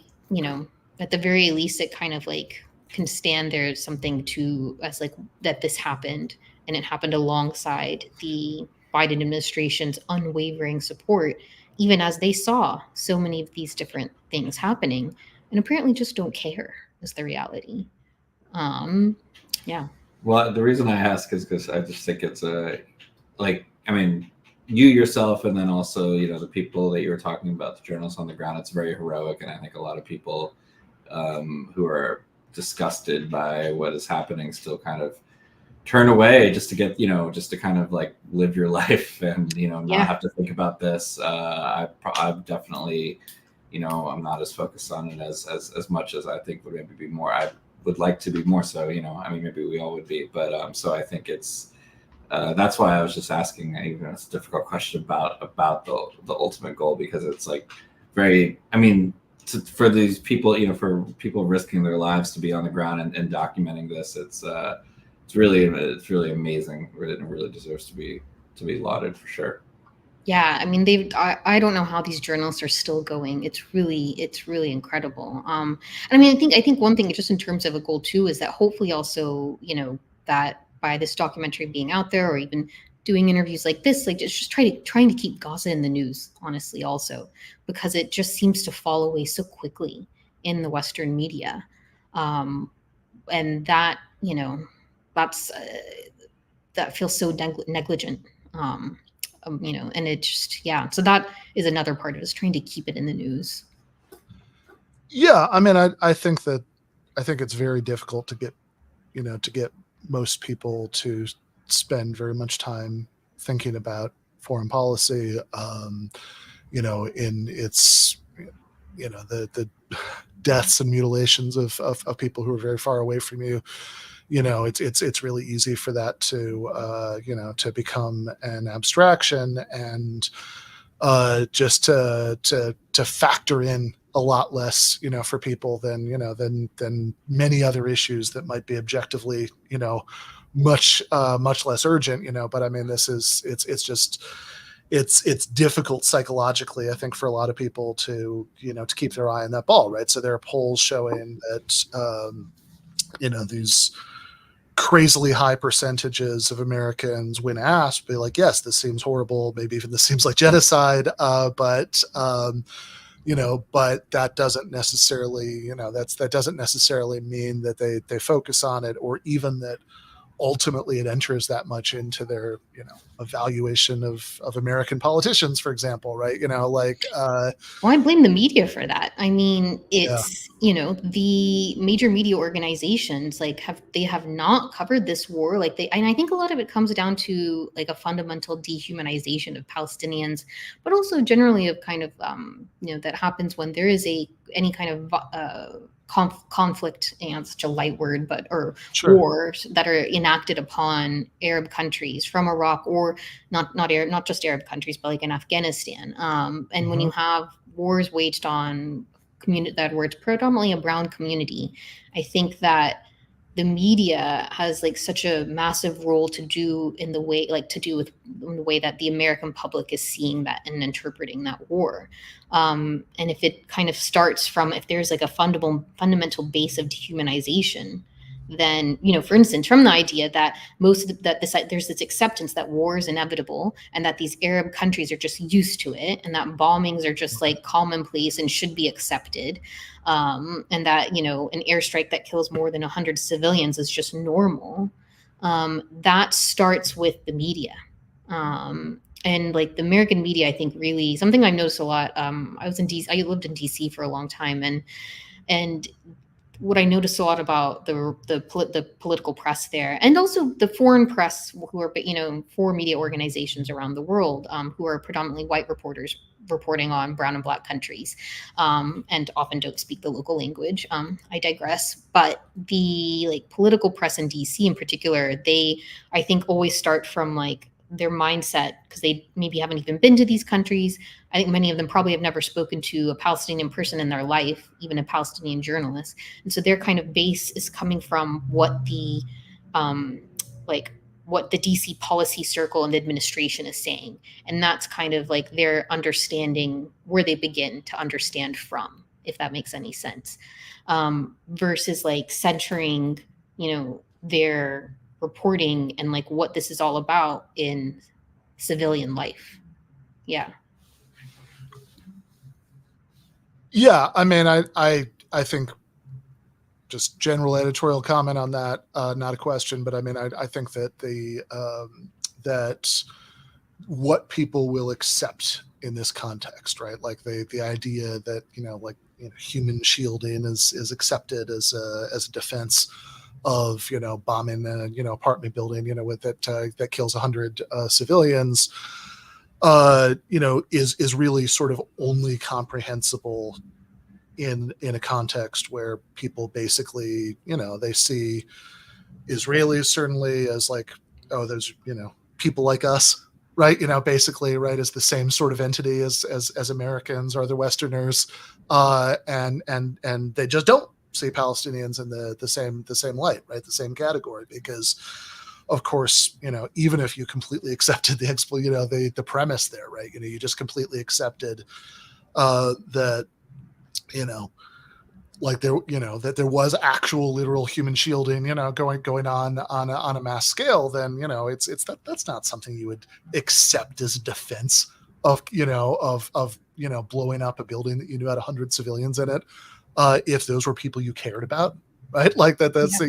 at the very least, it kind of like can stand there as something to, as like, that this happened, and it happened alongside the Biden administration's unwavering support, even as they saw so many of these different things happening and apparently just don't care, is the reality. Well, the reason I ask is because I just think it's you yourself, and then also, the people that you were talking about, the journalists on the ground, it's very heroic. And I think a lot of people who are disgusted by what is happening still kind of turn away just to get, just to kind of like live your life and, not have to think about this. I'm definitely, I'm not as focused on it as much as I think would maybe be more. I would like to be more so, I mean, maybe we all would be, but so I think it's, that's why I was just asking, even it's a difficult question about the ultimate goal, because it's like very, I mean, for these people, for people risking their lives to be on the ground and documenting this, it's really amazing. It really deserves to be lauded for sure. Yeah, I mean, I don't know how these journalists are still going. It's really incredible. And I mean, I think one thing just in terms of a goal too is that hopefully also, that by this documentary being out there or even doing interviews like this, like just trying to keep Gaza in the news, honestly, also, because it just seems to fall away so quickly in the Western media. And that, that's that feels so negligent. And it just, so that is another part of it, is trying to keep it in the news. Yeah, I mean, I think it's very difficult to get most people to spend very much time thinking about foreign policy, in its, the deaths and mutilations of people who are very far away from you. It's really easy for that to, to become an abstraction and just to factor in a lot less, for people than many other issues that might be objectively, much less urgent, but I mean, it's difficult psychologically, I think, for a lot of people to keep their eye on that ball, right? So there are polls showing that, these crazily high percentages of Americans, when asked, be like, yes, this seems horrible. Maybe even this seems like genocide. But that doesn't necessarily, that doesn't necessarily mean that they focus on it, or even that ultimately it enters that much into their, evaluation of American politicians, for example, right? Well, I blame the media for that. I mean, it's, the major media organizations they have not covered this war. And I think a lot of it comes down to like a fundamental dehumanization of Palestinians, but also generally of kind of, that happens when there is any kind of, conflict, it's such a light word, or sure, wars that are enacted upon Arab countries from Iraq, or not just Arab countries, but like in Afghanistan. And when you have wars waged on community where it's predominantly a brown community, I think that the media has like such a massive role to do in the way that the American public is seeing that and interpreting that war. And if it kind of starts from, if there's like a fundamental base of dehumanization, then, for instance, from the idea that there's this acceptance that war is inevitable and that these Arab countries are just used to it, and that bombings are just like commonplace and should be accepted, and that, an airstrike that kills more than 100 civilians is just normal. That starts with the media. And like the American media, I think really something I've noticed a lot. I lived in DC for a long time, and what I noticed a lot about the political press there, and also the foreign press, who are, for media organizations around the world, who are predominantly white reporters reporting on brown and black countries, and often don't speak the local language. I digress. But the political press in DC in particular, they, I think, always start from their mindset, because they maybe haven't even been to these countries. I think many of them probably have never spoken to a Palestinian person in their life, even a Palestinian journalist. And so their kind of base is coming from what the DC policy circle and the administration is saying. And that's kind of like their understanding, where they begin to understand from, if that makes any sense. Versus centering, their reporting and what this is all about in civilian life. Yeah. I mean, I think just general editorial comment on that, not a question, but I mean, I think that that what people will accept in this context, right? Like the idea that, human shielding is accepted as a defense bombing a apartment building, with that kills 100 civilians, is really sort of only comprehensible in a context where people basically, they see Israelis certainly as like, oh, there's, people like us, right? Basically, right, as the same sort of entity as Americans or the Westerners, and they just don't see Palestinians in the same light, right? The same category, because of course, even if you completely accepted the premise there, right? You just completely accepted that, like that there was actual literal human shielding, going on a mass scale, then, that's not something you would accept as a defense of blowing up a building that you knew had 100 civilians in it, if those were people you cared about, right? Like that's, I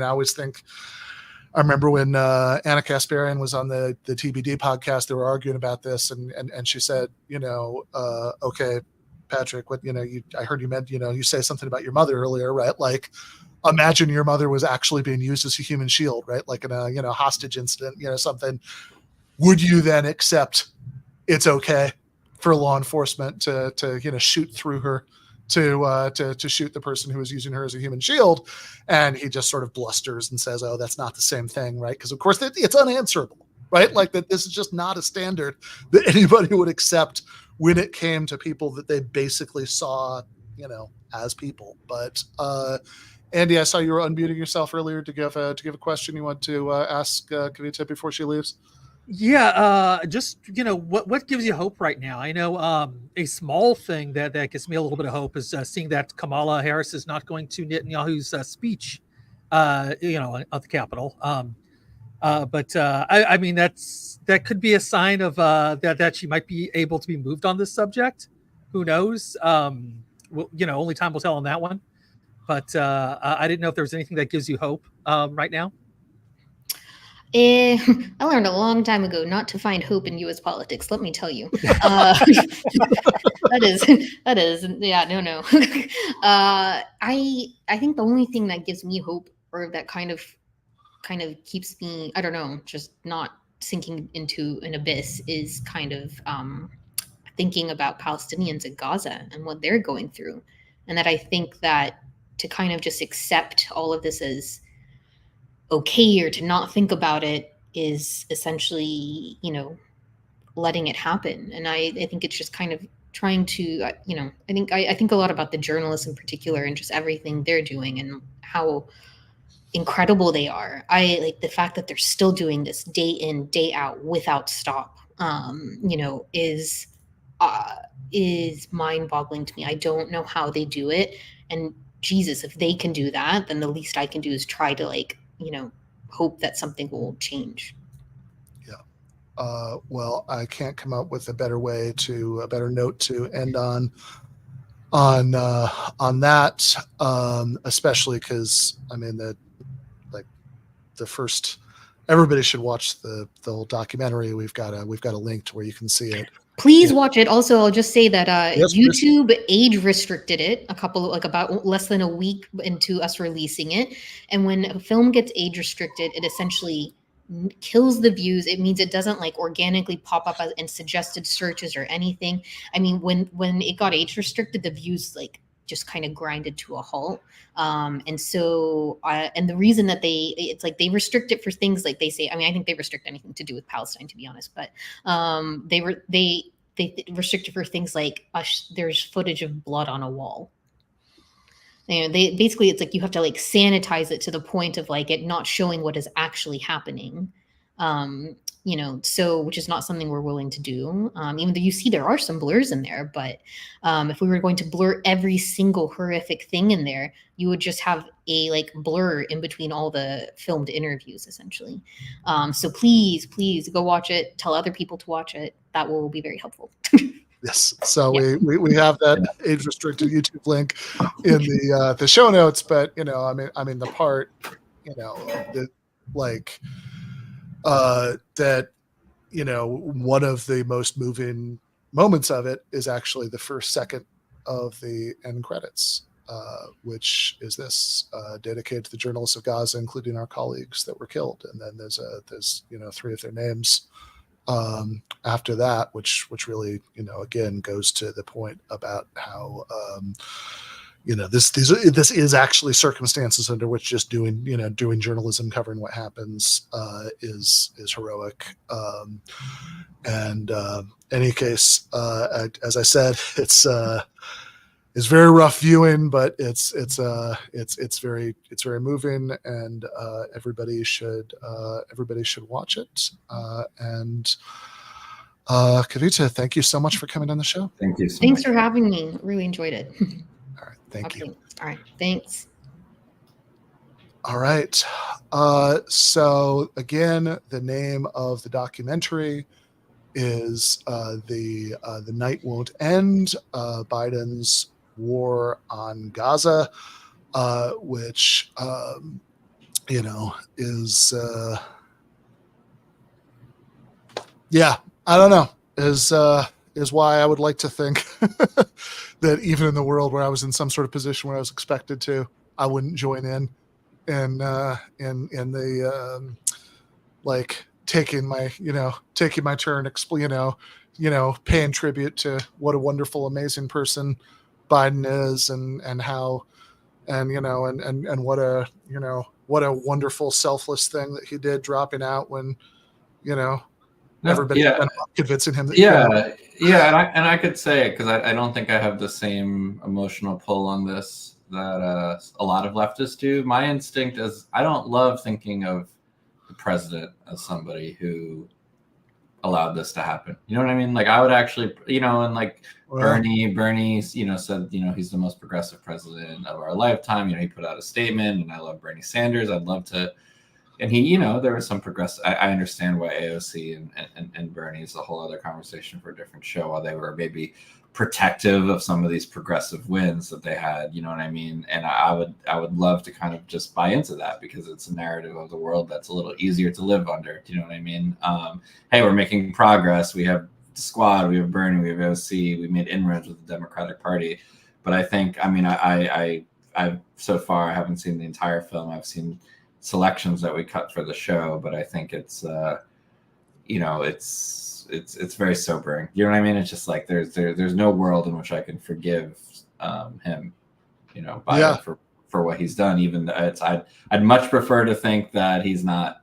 always think, I remember when Anna Kasparian was on the TBD podcast, they were arguing about this, and she said, okay, Patrick, what, I heard you meant, you say something about your mother earlier, right? Like, imagine your mother was actually being used as a human shield, right? Like in a, hostage incident, something. Would you then accept it's okay for law enforcement to shoot through her, to shoot the person who was using her as a human shield? And he just sort of blusters and says, oh, that's not the same thing, right? Because of course it's unanswerable, right? Like that this is just not a standard that anybody would accept when it came to people that they basically saw, as people. But Andy, I saw you were unmuting yourself earlier to give a question you want to ask Kavitha before she leaves. Yeah, just what gives you hope right now? I know a small thing that gives me a little bit of hope is seeing that Kamala Harris is not going to Netanyahu's speech, at the Capitol. But I mean that could be a sign of that she might be able to be moved on this subject. Who knows? Only time will tell on that one. But I didn't know if there was anything that gives you hope right now. I learned a long time ago not to find hope in U.S. politics. Let me tell you, that is, yeah, no. I think the only thing that gives me hope, or that kind of keeps me, I don't know, just not sinking into an abyss, is kind of thinking about Palestinians in Gaza and what they're going through, and that I think that to kind of just accept all of this as okay, or to not think about it, is essentially, letting it happen. And I think it's just kind of trying to, I think a lot about the journalists in particular, and just everything they're doing and how incredible they are. I like the fact that they're still doing this day in, day out without stop, is mind-boggling to me. I don't know how they do it. And Jesus, if they can do that, then the least I can do is try to hope that something will change. Yeah. Well, I can't come up with a better note to end on that, especially because everybody should watch the whole documentary. We've got a link to where you can see it. Please watch it. Also, I'll just say that Yes, YouTube age restricted it about less than a week into us releasing it. And when a film gets age restricted, it essentially kills the views. It means it doesn't organically pop up in suggested searches or anything. I mean, when it got age restricted, the views just kind of grinded to a halt. And so, and the reason that they restrict it for things like they say, I think they restrict anything to do with Palestine, to be honest, but they restrict it for things like there's footage of blood on a wall. They basically, it's you have to sanitize it to the point of it not showing what is actually happening. So, which is not something we're willing to do. Even though you see there are some blurs in there, but if we were going to blur every single horrific thing in there, you would just have a blur in between all the filmed interviews, essentially. So please go watch it. Tell other people to watch it. That will be very helpful. Yes. So we have that age restricted YouTube link in the show notes, but the part, that, one of the most moving moments of it is actually the first second of the end credits. which is this dedicated to the journalists of Gaza, including our colleagues that were killed. And then there's 3 of their names after that, which really, again, goes to the point about how, this is actually circumstances under which just doing journalism, covering what happens is heroic. And any case, as I said, it's very rough viewing, but it's very moving, and everybody should watch it. And Kavitha, thank you so much for coming on the show. Thank you so Thanks much. for having me. Really enjoyed it. All right, thank you. All right, thanks. All right. So again, the name of the documentary is the Night Won't End, Biden's War on Gaza, which is I don't know, is why I would like to think that even in the world where I was in some sort of position where I was expected to, I wouldn't join in the taking my turn, paying tribute to what a wonderful, amazing person Biden is, and how, and what a wonderful, selfless thing that he did, dropping out when, everybody convincing him that and I could say it because I don't think I have the same emotional pull on this that a lot of leftists do. My instinct is I don't love thinking of the president as somebody who allowed this to happen. You know what I mean? Like I would actually, and like Bernie, said, he's the most progressive president of our lifetime. He put out a statement, and I love Bernie Sanders. I'd love to. And he, there was some progressive. I understand why AOC and Bernie is a whole other conversation for a different show. While they were maybe protective of some of these progressive wins that they had, you know what I mean? And I would love to kind of just buy into that because it's a narrative of the world that's a little easier to live under. Do you know what I mean? Hey, we're making progress. We have the Squad, we have Bernie, we have AOC. We made inroads with the Democratic Party. But I think, I've so far I haven't seen the entire film. I've seen selections that we cut for the show, but I think it's it's very sobering. You know what I mean? It's just like there's no world in which I can forgive him, Biden for what he's done. Even I'd much prefer to think that he's not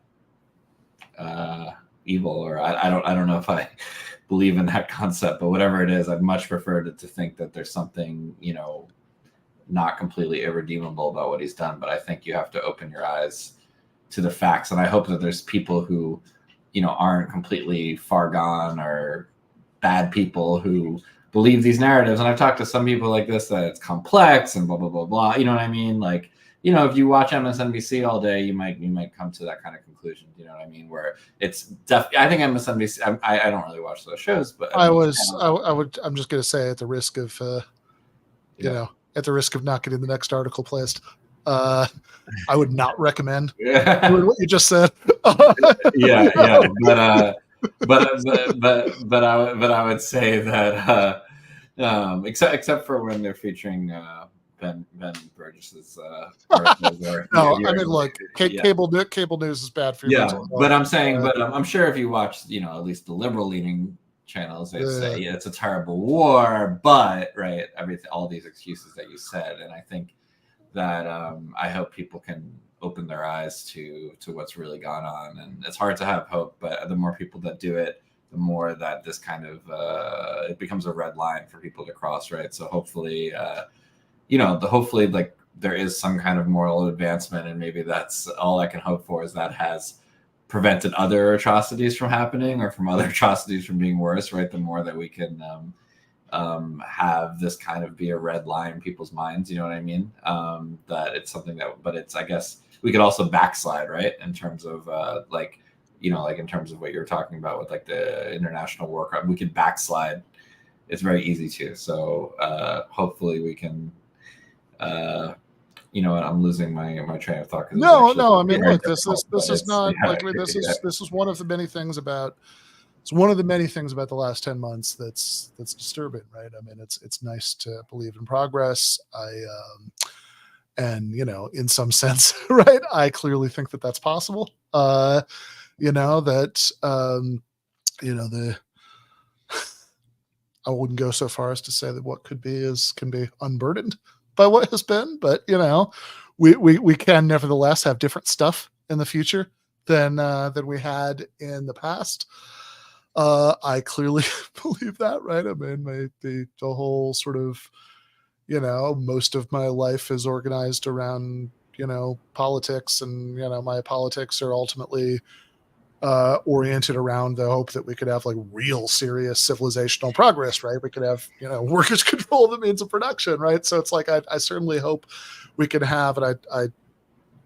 evil, or I don't know if I believe in that concept, but whatever it is, I'd much prefer to think that there's something not completely irredeemable about what he's done. But I think you have to open your eyes to the facts, and I hope that there's people who aren't completely far gone or bad people who believe these narratives. And I've talked to some people like this, that it's complex and blah, blah, blah, blah. You know what I mean? Like, if you watch MSNBC all day, you might come to that kind of conclusion. You know what I mean? Where it's I think MSNBC, I don't really watch those shows, but I'm just going to say at the risk of, at the risk of not getting the next article placed, I would not recommend what you just said. But I would say that except for when they're featuring Ben Burgess's look, cable news is bad for you. But I'm saying, I'm sure if you watch, at least the liberal leaning channels, they say it's a terrible war, but all these excuses that you said, and I think that I hope people can open their eyes to what's really gone on. And it's hard to have hope, but the more people that do it, the more that this kind of it becomes a red line for people to cross, right? So hopefully, hopefully like there is some kind of moral advancement, and maybe that's all I can hope for, is that has prevented other atrocities from happening, or from other atrocities from being worse, right? The more that we can have this kind of be a red line in people's minds, you know what I mean? That it's something but it's, I guess we could also backslide, right? In terms of in terms of what you're talking about with like the international war crime, we could backslide. It's very easy to. So hopefully we can, I'm losing my train of thought. No. I mean, look, this is not like this is one of the many things about it's one of the many things about the last 10 months that's disturbing, right? I mean, it's nice to believe in progress. And in some sense, right, I clearly think that that's possible. That I wouldn't go so far as to say that what could be can be unburdened by what has been, but we can nevertheless have different stuff in the future than we had in the past. I clearly believe that, right? I mean, the whole sort of, most of my life is organized around, politics, and, my politics are ultimately oriented around the hope that we could have like real serious civilizational progress, right? We could have, workers control the means of production, right? So it's like, I certainly hope we can have, and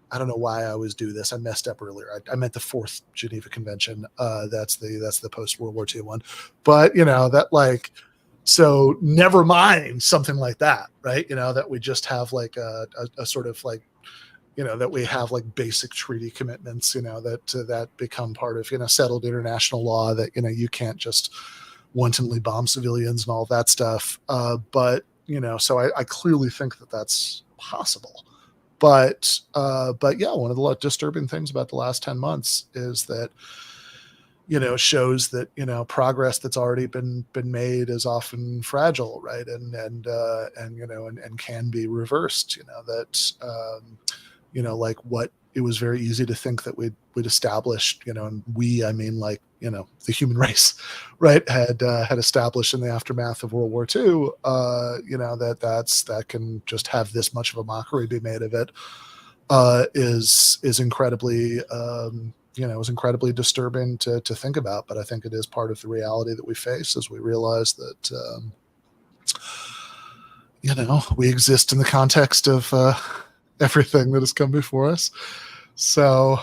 I don't know why I always do this. I messed up earlier. I meant the Fourth Geneva Convention. That's the post World War II one, but that like, so never mind something like that, right? That we just have like a sort of like, that we have like basic treaty commitments, that become part of, settled international law, that, you can't just wantonly bomb civilians and all that stuff. But so I clearly think that that's possible. But yeah, one of the disturbing things about the last 10 months is that, shows that, progress that's already been made is often fragile, right? And can be reversed, like what it was very easy to think that we'd established, and I mean like, the human race, right, had established in the aftermath of World War II, that can just have this much of a mockery be made of it, is incredibly, is incredibly disturbing to think about. But I think it is part of the reality that we face as we realize that, we exist in the context of everything that has come before us. So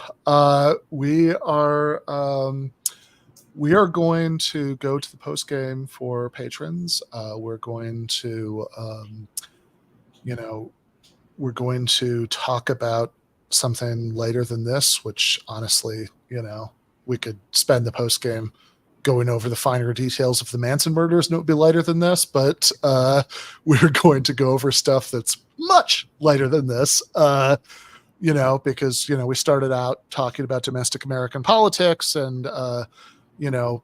we are going to go to the post game for patrons. We're going to we're going to talk about something later than this, which honestly, we could spend the post game going over the finer details of the Manson murders and it would be lighter than this, but we're going to go over stuff that's much lighter than this, because, we started out talking about domestic American politics, and,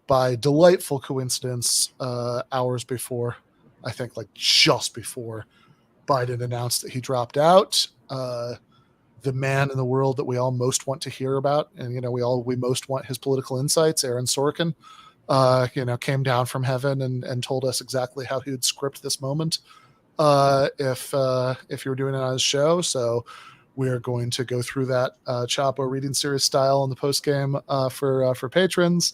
by delightful coincidence, hours before, I think like just before Biden announced that he dropped out, the man in the world that we all most want to hear about, and, we most want his political insights, Aaron Sorkin, came down from heaven and told us exactly how he would script this moment if you were doing it on his show. So we're going to go through that Chapo reading series style in the post game for patrons.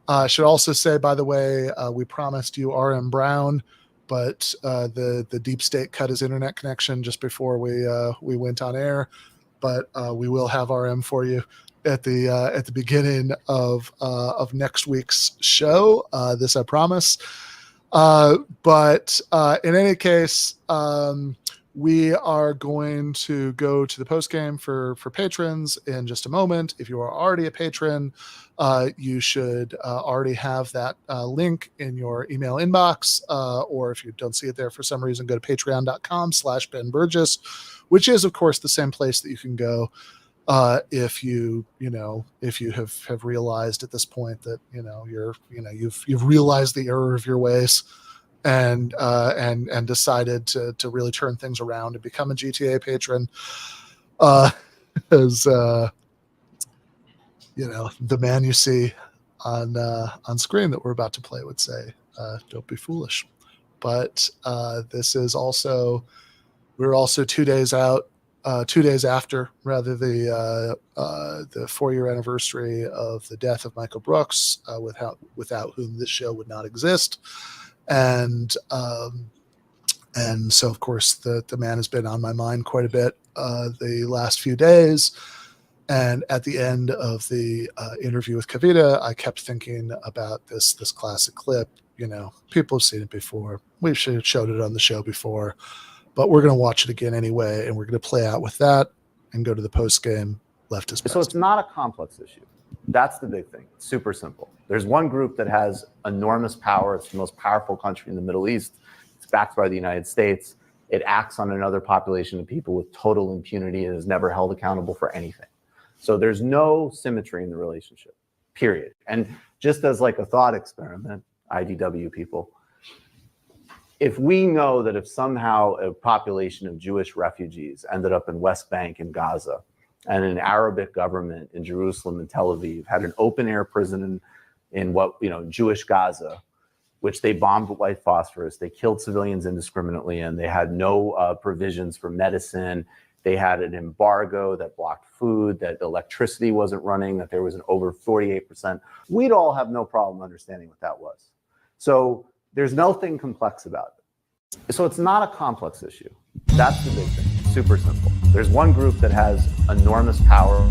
I should also say, by the way, we promised you RM Brown, but the deep state cut his internet connection just before we went on air. But we will have RM for you at the beginning of next week's show. This I promise. But in any case, we are going to go to the post game for patrons in just a moment. If you are already a patron, you should already have that link in your email inbox, or if you don't see it there for some reason, go to patreon.com/Ben Burgess, which is of course the same place that you can go if you have realized at this point that you've realized the error of your ways and decided to really turn things around and become a GTAA patron, as the man you see on screen that we're about to play would say, don't be foolish. But this is also, we're also 2 days out, 2 days after, rather, the 4-year anniversary of the death of Michael Brooks, without whom this show would not exist. And so, of course, the man has been on my mind quite a bit the last few days. And at the end of the interview with Kavitha, I kept thinking about this classic clip. People have seen it before. We've showed it on the show before, but we're going to watch it again anyway, and we're going to play out with that and go to the post game. Left is best. So it's not a complex issue. That's the big thing. It's super simple. There's one group that has enormous power. It's the most powerful country in the Middle East. It's backed by the United States. It acts on another population of people with total impunity and is never held accountable for anything. So there's no symmetry in the relationship, period. And just as like a thought experiment, IDW people, if we know that if somehow a population of Jewish refugees ended up in West Bank and Gaza, and an Arabic government in Jerusalem and Tel Aviv had an open air prison in what, Jewish Gaza, which they bombed with white phosphorus. They killed civilians indiscriminately, and they had no provisions for medicine. They had an embargo that blocked food, that electricity wasn't running, that there was an over 48%. We'd all have no problem understanding what that was. So there's nothing complex about it. So it's not a complex issue. That's the big thing. Super simple. There's one group that has enormous power.